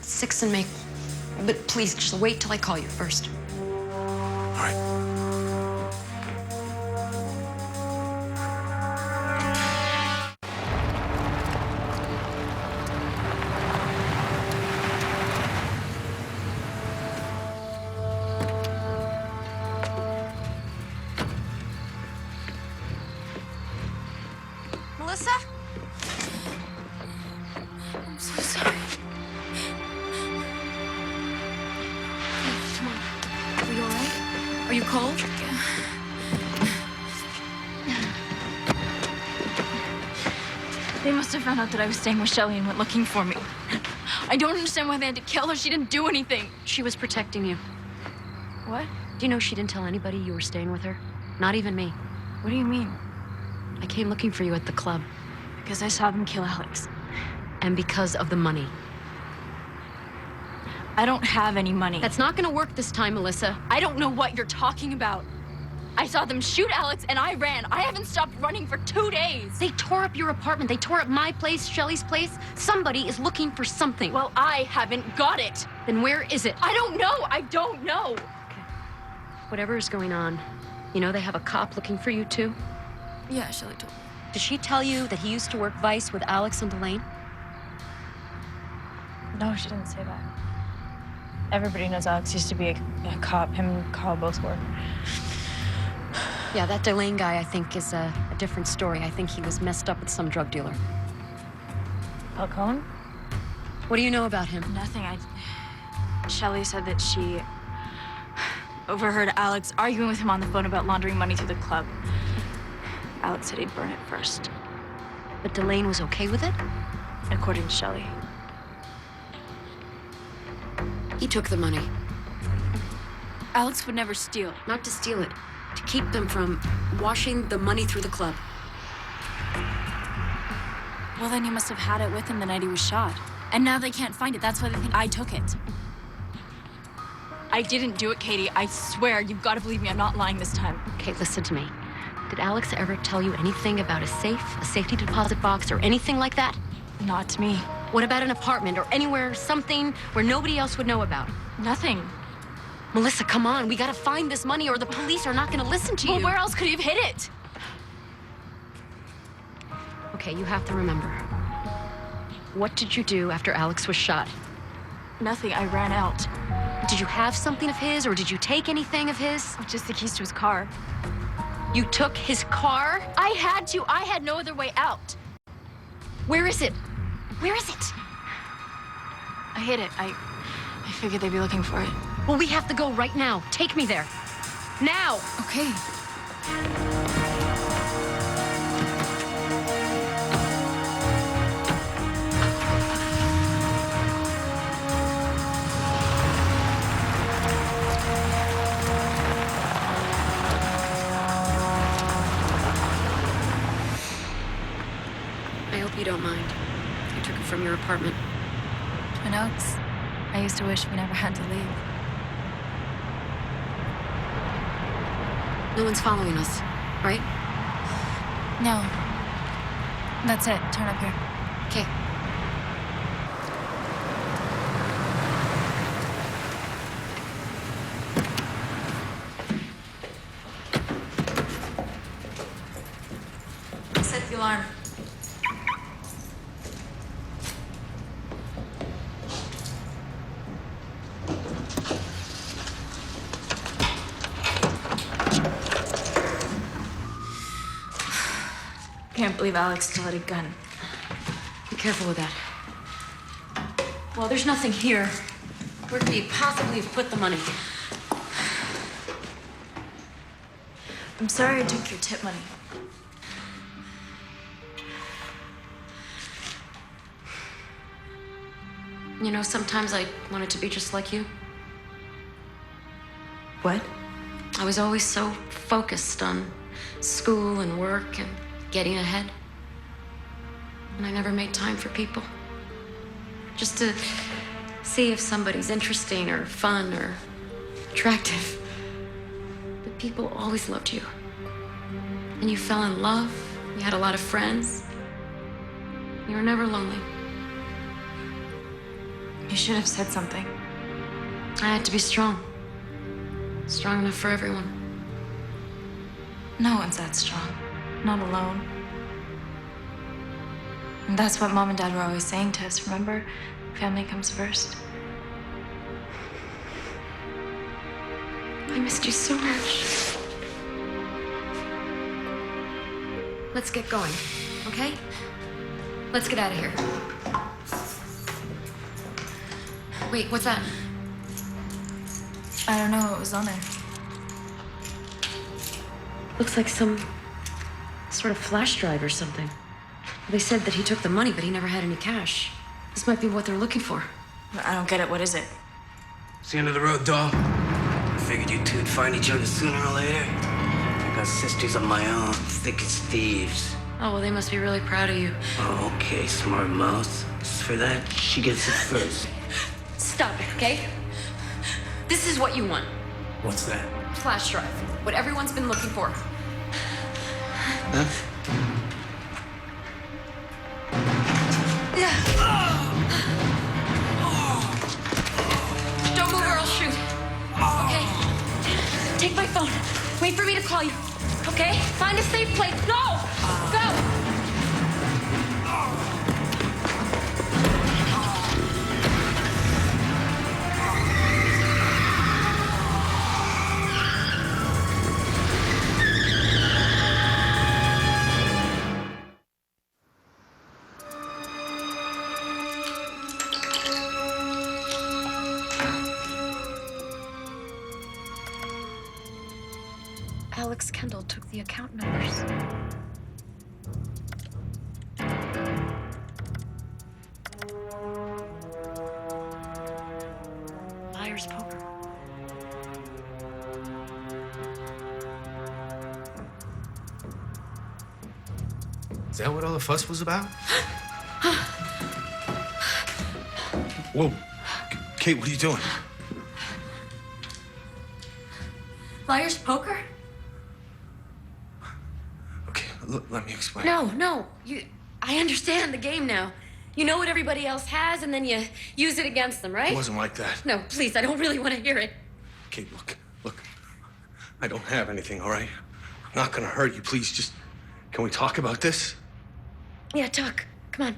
Speaker 5: 6th and Maple. But please, just wait till I call you first.
Speaker 4: All right.
Speaker 5: Melissa?
Speaker 3: I'm so sorry.
Speaker 5: Come on. Are you all right? Are you cold?
Speaker 3: They must have found out that I was staying with Shelly and went looking for me. I don't understand why they had to kill her. She didn't do anything.
Speaker 5: She was protecting you.
Speaker 3: What?
Speaker 5: Do you know she didn't tell anybody you were staying with her? Not even me.
Speaker 3: What do you mean?
Speaker 5: I came looking for you at the club.
Speaker 3: Because I saw them kill Alex.
Speaker 5: And because of the money.
Speaker 3: I don't have any money.
Speaker 5: That's not gonna work this time, Melissa.
Speaker 3: I don't know what you're talking about. I saw them shoot Alex and I ran. I haven't stopped running for 2 days.
Speaker 5: They tore up your apartment. They tore up my place, Shelly's place. Somebody is looking for something.
Speaker 3: Well, I haven't got it.
Speaker 5: Then where is it?
Speaker 3: I don't know. I don't know.
Speaker 5: Okay. Whatever is going on, you know they have a cop looking for you too?
Speaker 3: Yeah, Shelly told me.
Speaker 5: Did she tell you that he used to work Vice with Alex and Delane?
Speaker 3: No, she didn't say that. Everybody knows Alex used to be a cop. Him and Carl both were.
Speaker 5: Yeah, that Delane guy, I think, is a different story. I think he was messed up with some drug dealer.
Speaker 3: Falcone?
Speaker 5: What do you know about him?
Speaker 3: Nothing. Shelly said that she overheard Alex arguing with him on the phone about laundering money through the club. Alex said he'd burn it first.
Speaker 5: But Delane was okay with it?
Speaker 3: According to Shelly.
Speaker 5: He took the money.
Speaker 3: Alex would never steal.
Speaker 5: Not to steal it. To keep them from washing the money through the club.
Speaker 3: Well, then he must have had it with him the night he was shot. And now they can't find it. That's why they think I took it. I didn't do it, Katie. I swear. You've got to believe me. I'm not lying this time.
Speaker 5: Okay, listen to me. Did Alex ever tell you anything about a safe, a safety deposit box, or anything like that?
Speaker 3: Not to me.
Speaker 5: What about an apartment or anywhere, something where nobody else would know about?
Speaker 3: Nothing.
Speaker 5: Melissa, come on. We gotta find this money or the police are not gonna listen to you.
Speaker 3: Well, where else could he have hid it?
Speaker 5: Okay, you have to remember. What did you do after Alex was shot?
Speaker 6: Nothing. I ran out.
Speaker 5: Did you have something of his, or did you take anything of his?
Speaker 6: Just the keys to his car.
Speaker 5: You took his car?
Speaker 6: I had to. I had no other way out.
Speaker 5: Where is it? Where is it?
Speaker 6: I hid it. I figured they'd be looking for it.
Speaker 5: Well, we have to go right now. Take me there. Now!
Speaker 6: Okay.
Speaker 5: I hope you don't mind. I took it from your apartment.
Speaker 6: Twin Oaks. I used to wish we never had to leave.
Speaker 5: No one's following us, right?
Speaker 6: No. That's it. Turn up here.
Speaker 5: Okay.
Speaker 3: Set the alarm.
Speaker 6: Can't believe Alex still had a gun.
Speaker 5: Be careful with that.
Speaker 6: Well, there's nothing here.
Speaker 5: Where could he possibly have put the money?
Speaker 6: I'm sorry I took your tip money.
Speaker 5: You know, sometimes I wanted to be just like you.
Speaker 6: What?
Speaker 5: I was always so focused on school and work and getting ahead. And I never made time for people. Just to see if somebody's interesting or fun or attractive. But people always loved you. And you fell in love. You had a lot of friends. You were never lonely.
Speaker 6: You should have said something.
Speaker 5: I had to be strong. Strong enough for everyone.
Speaker 6: No one's that strong. Not alone. And that's what Mom and Dad were always saying to us, remember? Family comes first.
Speaker 5: I missed you so much. Let's get going, okay? Let's get out of here. Wait, what's that?
Speaker 6: I don't know what was on there.
Speaker 5: Looks like some sort of flash drive or something. They said that he took the money, but he never had any cash. This might be what they're looking for.
Speaker 6: I don't get it. What is it?
Speaker 13: It's the end of the road, doll. I figured you two'd find each other sooner or later. I got sisters of my own, thick as thieves.
Speaker 5: Oh, well, they must be really proud of you.
Speaker 13: Oh, okay, smart mouse. Just for that, she gets it first.
Speaker 5: Stop it, okay? This is what you want.
Speaker 13: What's that?
Speaker 5: Flash drive. What everyone's been looking for.
Speaker 13: Huh?
Speaker 5: Don't move or I'll shoot. Okay? Take my phone. Wait for me to call you. Okay? Find a safe place. Go! Go! Alex Kendall took the account numbers. Liar's poker.
Speaker 4: Is that what all the fuss was about? Whoa. Kate, what are you doing?
Speaker 5: Liar's poker?
Speaker 4: Okay, look, let me explain.
Speaker 5: No. I understand the game now. You know what everybody else has, and then you use it against them, right?
Speaker 4: It wasn't like that.
Speaker 5: No, please, I don't really want to hear it.
Speaker 4: Kate, look. I don't have anything, all right? I'm not gonna hurt you. Please, just, can we talk about this?
Speaker 5: Yeah, talk. Come on.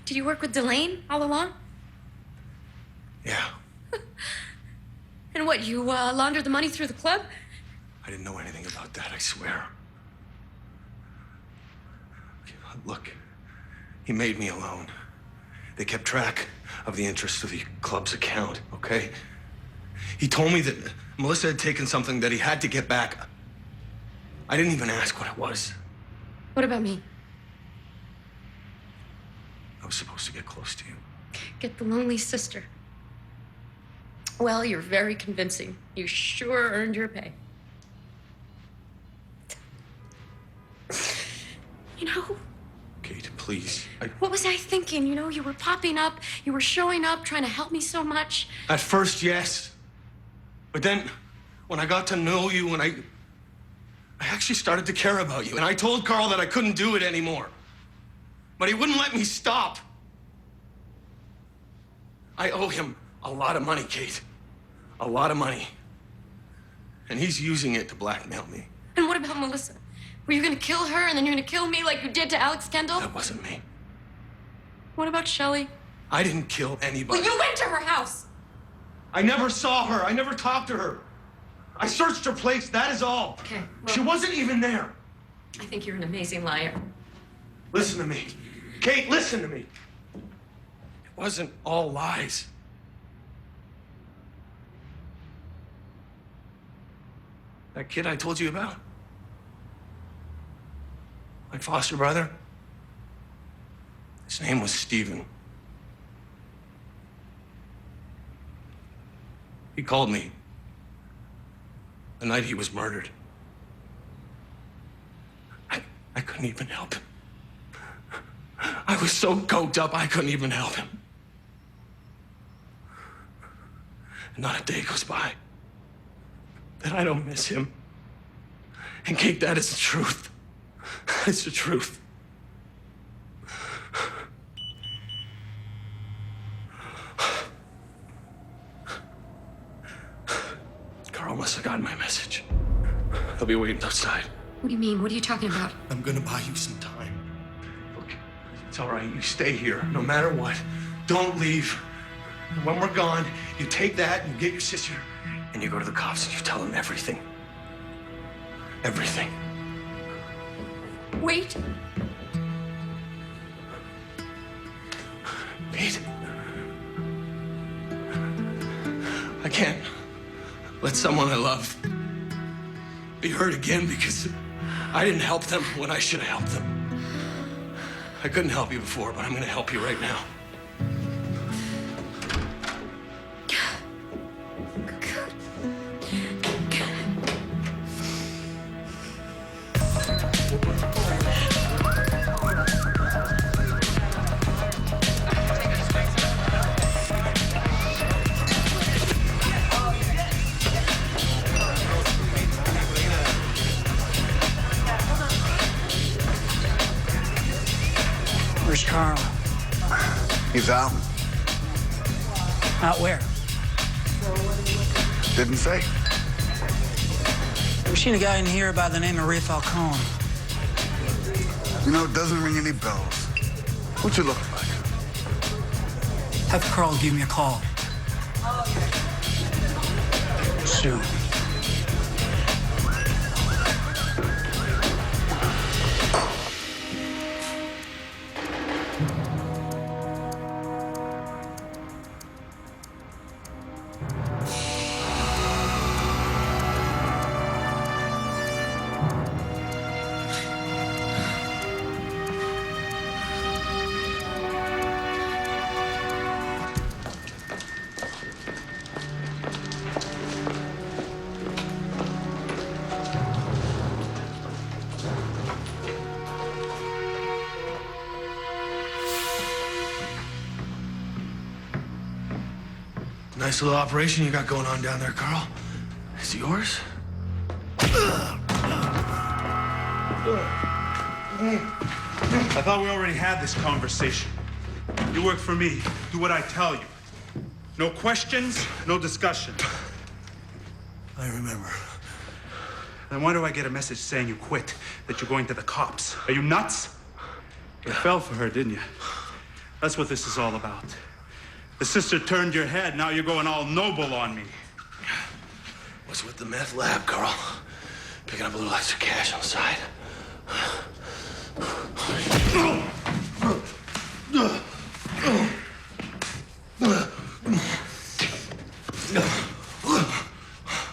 Speaker 5: Did you work with Delane all along?
Speaker 4: Yeah.
Speaker 5: And what, you laundered the money through the club?
Speaker 4: I didn't know anything about that, I swear. Look, he made me a loan. They kept track of the interest of the club's account, okay? He told me that Melissa had taken something that he had to get back. I didn't even ask what it was.
Speaker 5: What about me?
Speaker 4: I was supposed to get close to you.
Speaker 5: Get the lonely sister. Well, you're very convincing. You sure earned your pay. You know,
Speaker 4: Kate, please.
Speaker 5: what was I thinking? You know, you were popping up, you were showing up, trying to help me so much.
Speaker 4: At first, yes. But then, when I got to know you, and I actually started to care about you. And I told Carl that I couldn't do it anymore. But he wouldn't let me stop. I owe him a lot of money, Kate. A lot of money. And he's using it to blackmail me.
Speaker 5: And what about Melissa? Were you gonna kill her and then you're gonna kill me like you did to Alex Kendall?
Speaker 4: That wasn't me.
Speaker 5: What about Shelley?
Speaker 4: I didn't kill anybody.
Speaker 5: Well, you went to her house.
Speaker 4: I never saw her. I never talked to her. I searched her place, that is all.
Speaker 5: Okay,
Speaker 4: She wasn't even there.
Speaker 5: I think you're an amazing liar.
Speaker 4: Listen to me. Kate, listen to me. It wasn't all lies. That kid I told you about? My foster brother? His name was Steven. He called me the night he was murdered. I couldn't even help him. I was so coked up, I couldn't even help him. And not a day goes by that I don't miss him. And Kate, that is the truth. It's the truth. Carl must have gotten my message. He'll be waiting outside.
Speaker 5: What do you mean? What are you talking about?
Speaker 4: I'm gonna buy you some time. Look, it's all right. You stay here, no matter what. Don't leave. And when we're gone, you take that and you get your sister, and you go to the cops and you tell them everything. Everything.
Speaker 5: Wait.
Speaker 4: Pete. I can't let someone I love be hurt again because I didn't help them when I should have helped them. I couldn't help you before, but I'm gonna help you right now.
Speaker 8: Where's Carl?
Speaker 1: He's out.
Speaker 8: Out where?
Speaker 1: Didn't say.
Speaker 8: We've seen a guy in here by the name of Ray Falcone.
Speaker 1: You know, it doesn't ring any bells. What you look like?
Speaker 8: Have Carl give me a call. Soon.
Speaker 4: Nice little operation you got going on down there, Carl. Is it yours?
Speaker 14: I thought we already had this conversation. You work for me. Do what I tell you. No questions, no discussion.
Speaker 4: I remember.
Speaker 14: Then why do I get a message saying you quit, that you're going to the cops? Are you nuts? You fell for her, didn't you? That's what this is all about. The sister turned your head. Now you're going all noble on me.
Speaker 4: What's with the meth lab, Carl? Picking up a little extra cash on the side.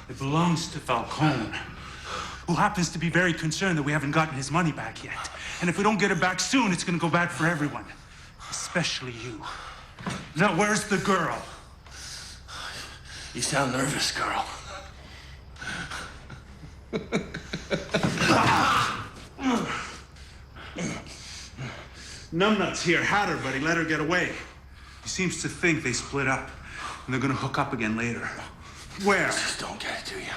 Speaker 14: It belongs to Falcone, who happens to be very concerned that we haven't gotten his money back yet. And if we don't get it back soon, it's gonna go bad for everyone, especially you. Now, where's the girl?
Speaker 4: You sound nervous, Carl.
Speaker 14: Numbnuts here had her, but he let her get away. He seems to think they split up, and they're gonna hook up again later. Where?
Speaker 4: Just don't get it to you.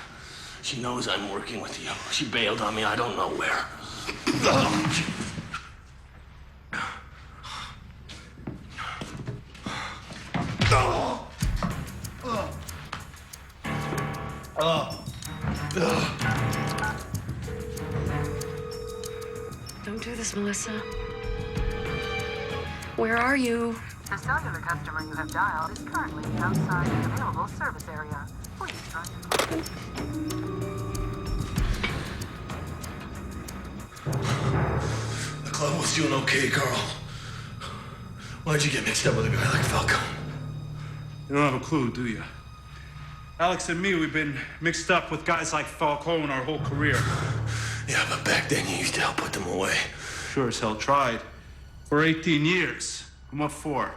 Speaker 4: She knows I'm working with you. She bailed on me, I don't know where.
Speaker 5: Don't do this, Melissa. Where are you?
Speaker 12: The cellular customer you have dialed is currently outside the available service area. Please try again.
Speaker 4: The club was doing okay, Carl. Why'd you get mixed up with a guy like Falcone?
Speaker 14: You don't have a clue, do you? Alex and me, we've been mixed up with guys like Falcone our whole career.
Speaker 4: Yeah, but back then you used to help put them away.
Speaker 14: Sure as hell tried. For 18 years. And what for?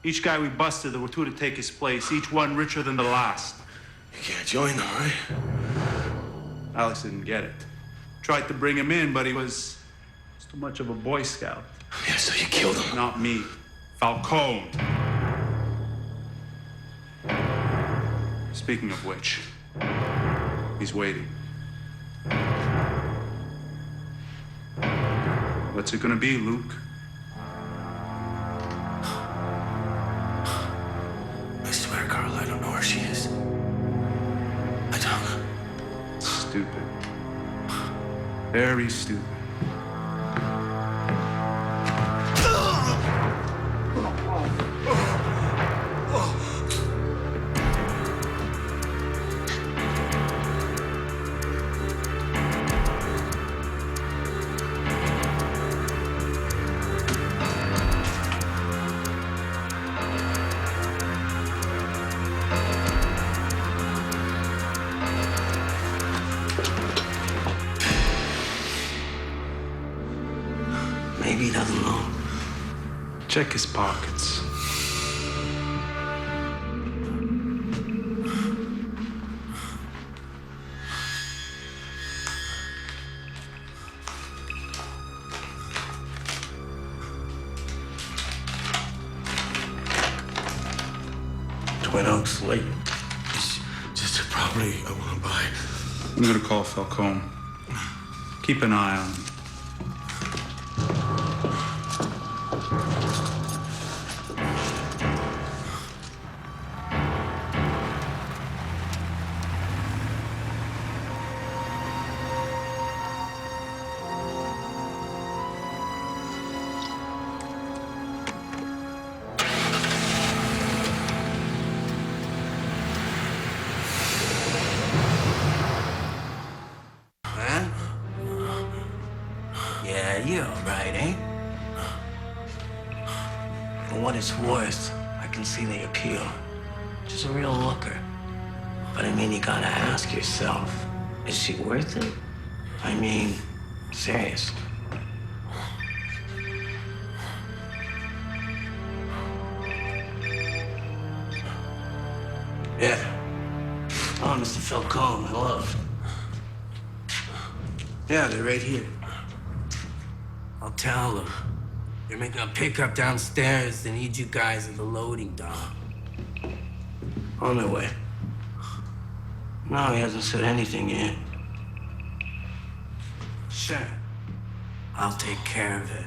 Speaker 14: Each guy we busted, there were two to take his place, each one richer than the last.
Speaker 4: You can't join them, right?
Speaker 14: Alex didn't get it. Tried to bring him in, but he was too much of a Boy Scout.
Speaker 4: Yeah, so you killed him.
Speaker 14: Not me. Falcone. Speaking of which, he's waiting. What's it gonna be, Luke?
Speaker 4: I swear, Carl, I don't know where she is. I don't.
Speaker 14: Stupid. Very stupid.
Speaker 4: Maybe he doesn't know.
Speaker 14: Check his pockets.
Speaker 4: Twin Oaks Lake. Just a property I want to buy.
Speaker 14: I'm gonna call Falcone. Keep an eye on him.
Speaker 13: Huh? Yeah, you're all right, eh? For what it's worth, I can see the appeal. She's a real looker. But I mean, you gotta ask yourself, is she worth it? I mean, seriously. Yeah. Oh, Mr. Falcone, I love. Yeah, they're right here. I'll tell them. They're making a pickup downstairs. They need you guys at the loading dock. On their way. No, he hasn't said anything yet. Sure. I'll take care of it.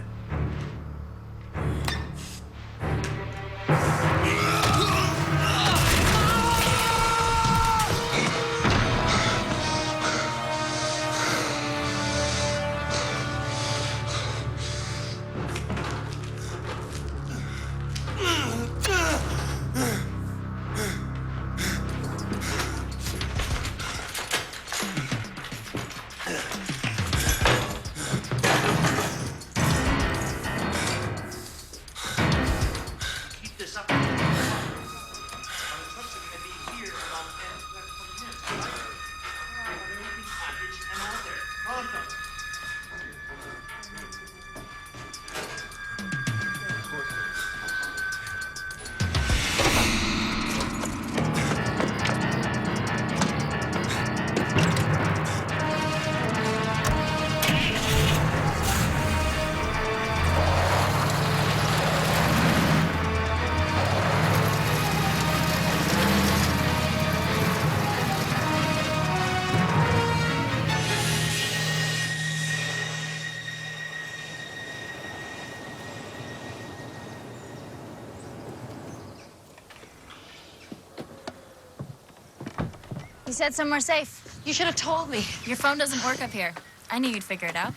Speaker 15: said somewhere safe.
Speaker 3: You should have told me.
Speaker 15: Your phone doesn't work up here. I knew you'd figure it out.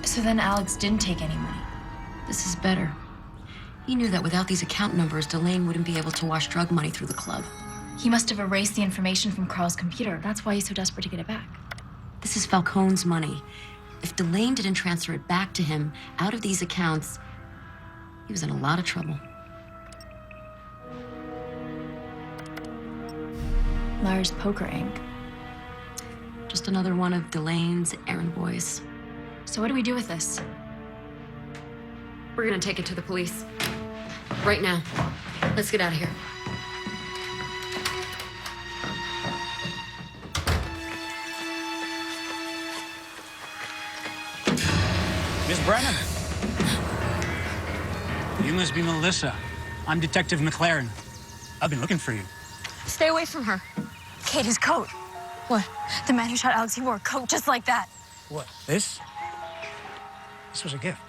Speaker 3: So then Alex didn't take any money.
Speaker 5: This is better. He knew that without these account numbers, Delane wouldn't be able to wash drug money through the club.
Speaker 15: He must have erased the information from Carl's computer. That's why he's so desperate to get it back.
Speaker 5: This is Falcone's money. If Delane didn't transfer it back to him out of these accounts, he was in a lot of trouble.
Speaker 15: Lars Poker Inc.
Speaker 5: Just another one of Delane's errand boys.
Speaker 15: So what do we do with this?
Speaker 5: We're gonna take it to the police. Right now. Let's get out of here.
Speaker 8: Miss Brennan. You must be Melissa. I'm Detective McLaren. I've been looking for you.
Speaker 15: Stay away from her. Kate, his coat. What? The man who shot Alex, he wore a coat just like that.
Speaker 8: What, this? This was a gift.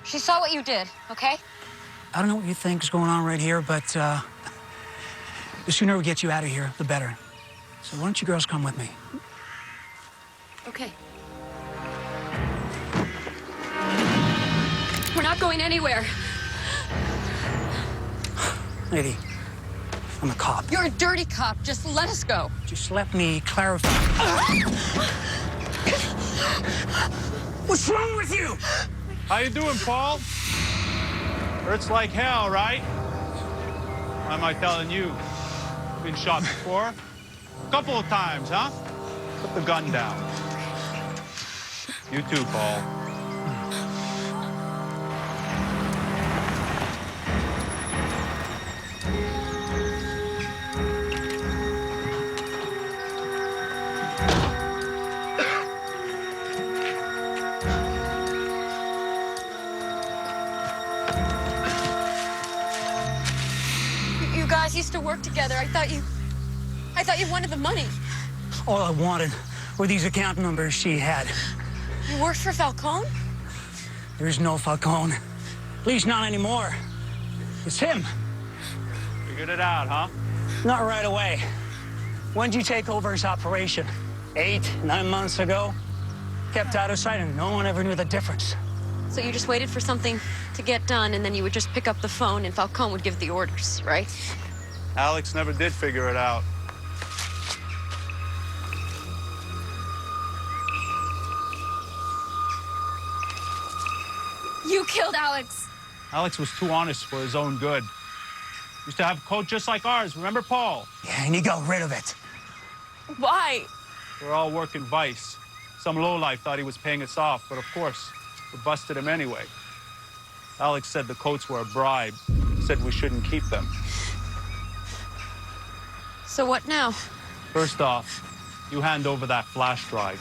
Speaker 15: She saw what you did, okay?
Speaker 8: I don't know what you think is going on right here, but the sooner we get you out of here, the better. So why don't you girls come with me?
Speaker 5: Okay. We're not going anywhere.
Speaker 8: Lady, I'm a cop.
Speaker 5: You're a dirty cop. Just let us go.
Speaker 8: Just let me clarify. What's wrong with you?
Speaker 14: How you doing, Paul? Hurts like hell, right? Why am I telling you? Been shot before? A couple of times, huh? Put the gun down. You too, Paul.
Speaker 5: You guys used to work together. I thought you wanted the money.
Speaker 8: All I wanted were these account numbers she had.
Speaker 5: You worked for Falcone?
Speaker 8: There's no Falcone. At least not anymore. It's him.
Speaker 14: Figured it out, huh?
Speaker 8: Not right away. When'd you take over his operation? 8, 9 months ago? Kept out of sight and no one ever knew the difference.
Speaker 5: So you just waited for something to get done and then you would just pick up the phone and Falcone would give the orders, right?
Speaker 14: Alex never did figure it out.
Speaker 15: You killed Alex.
Speaker 14: Alex was too honest for his own good. Used to have a coat just like ours, remember, Paul?
Speaker 8: Yeah, and he got rid of it.
Speaker 15: Why?
Speaker 14: We're all working vice. Some lowlife thought he was paying us off, but of course, we busted him anyway. Alex said the coats were a bribe. Said we shouldn't keep them.
Speaker 5: So what now?
Speaker 14: First off, you hand over that flash drive.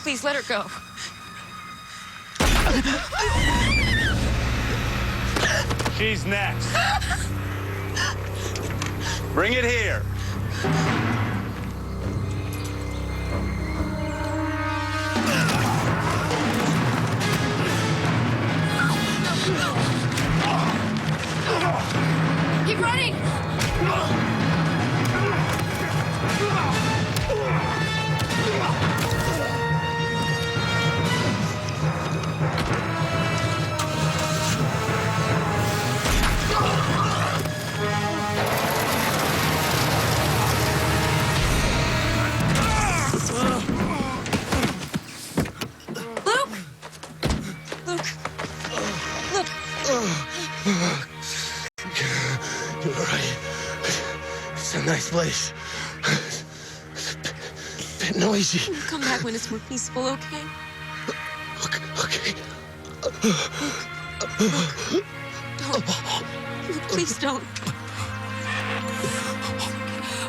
Speaker 5: Please let her go.
Speaker 14: She's next. Bring it here.
Speaker 15: Keep running!
Speaker 11: You're right. It's a nice place. It's a bit noisy.
Speaker 5: We'll come back when it's more peaceful, okay?
Speaker 11: Okay.
Speaker 5: Don't. Please don't.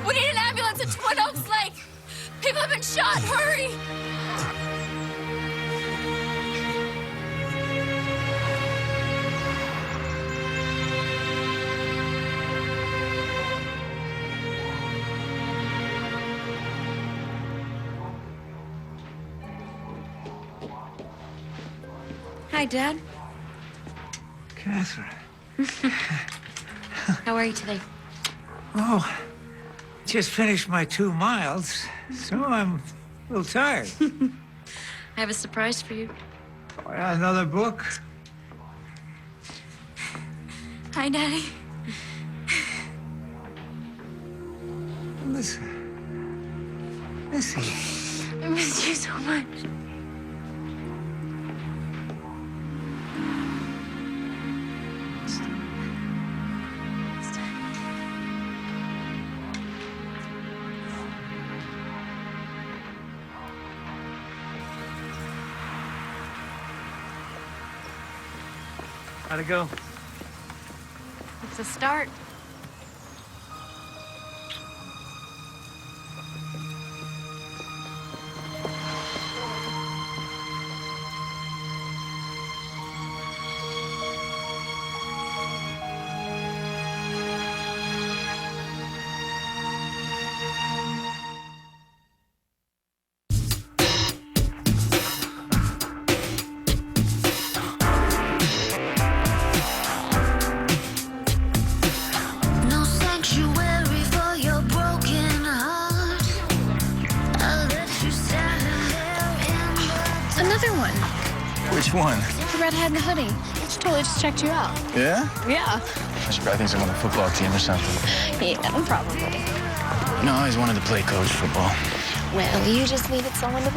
Speaker 15: We need an ambulance at Twin Oaks Lake! People have been shot! Hurry!
Speaker 5: Hi, Dad.
Speaker 11: Catherine.
Speaker 5: How are you today?
Speaker 11: Oh, just finished my 2 miles, so I'm a little tired.
Speaker 5: I have a surprise for you.
Speaker 11: Another book?
Speaker 3: Hi, Daddy.
Speaker 11: Listen. Listen.
Speaker 3: I missed you so much.
Speaker 10: How'd it go?
Speaker 5: It's a start.
Speaker 6: No sanctuary for your broken heart. I let you stand there in the
Speaker 15: Another one.
Speaker 4: Which one?
Speaker 15: The redhead in the hoodie. She totally just checked you out.
Speaker 4: Yeah?
Speaker 15: Yeah.
Speaker 4: She probably thinks I'm on the football team or something.
Speaker 15: Yeah, probably.
Speaker 4: No, I always wanted to play coach football.
Speaker 15: Well, you just needed someone to believe.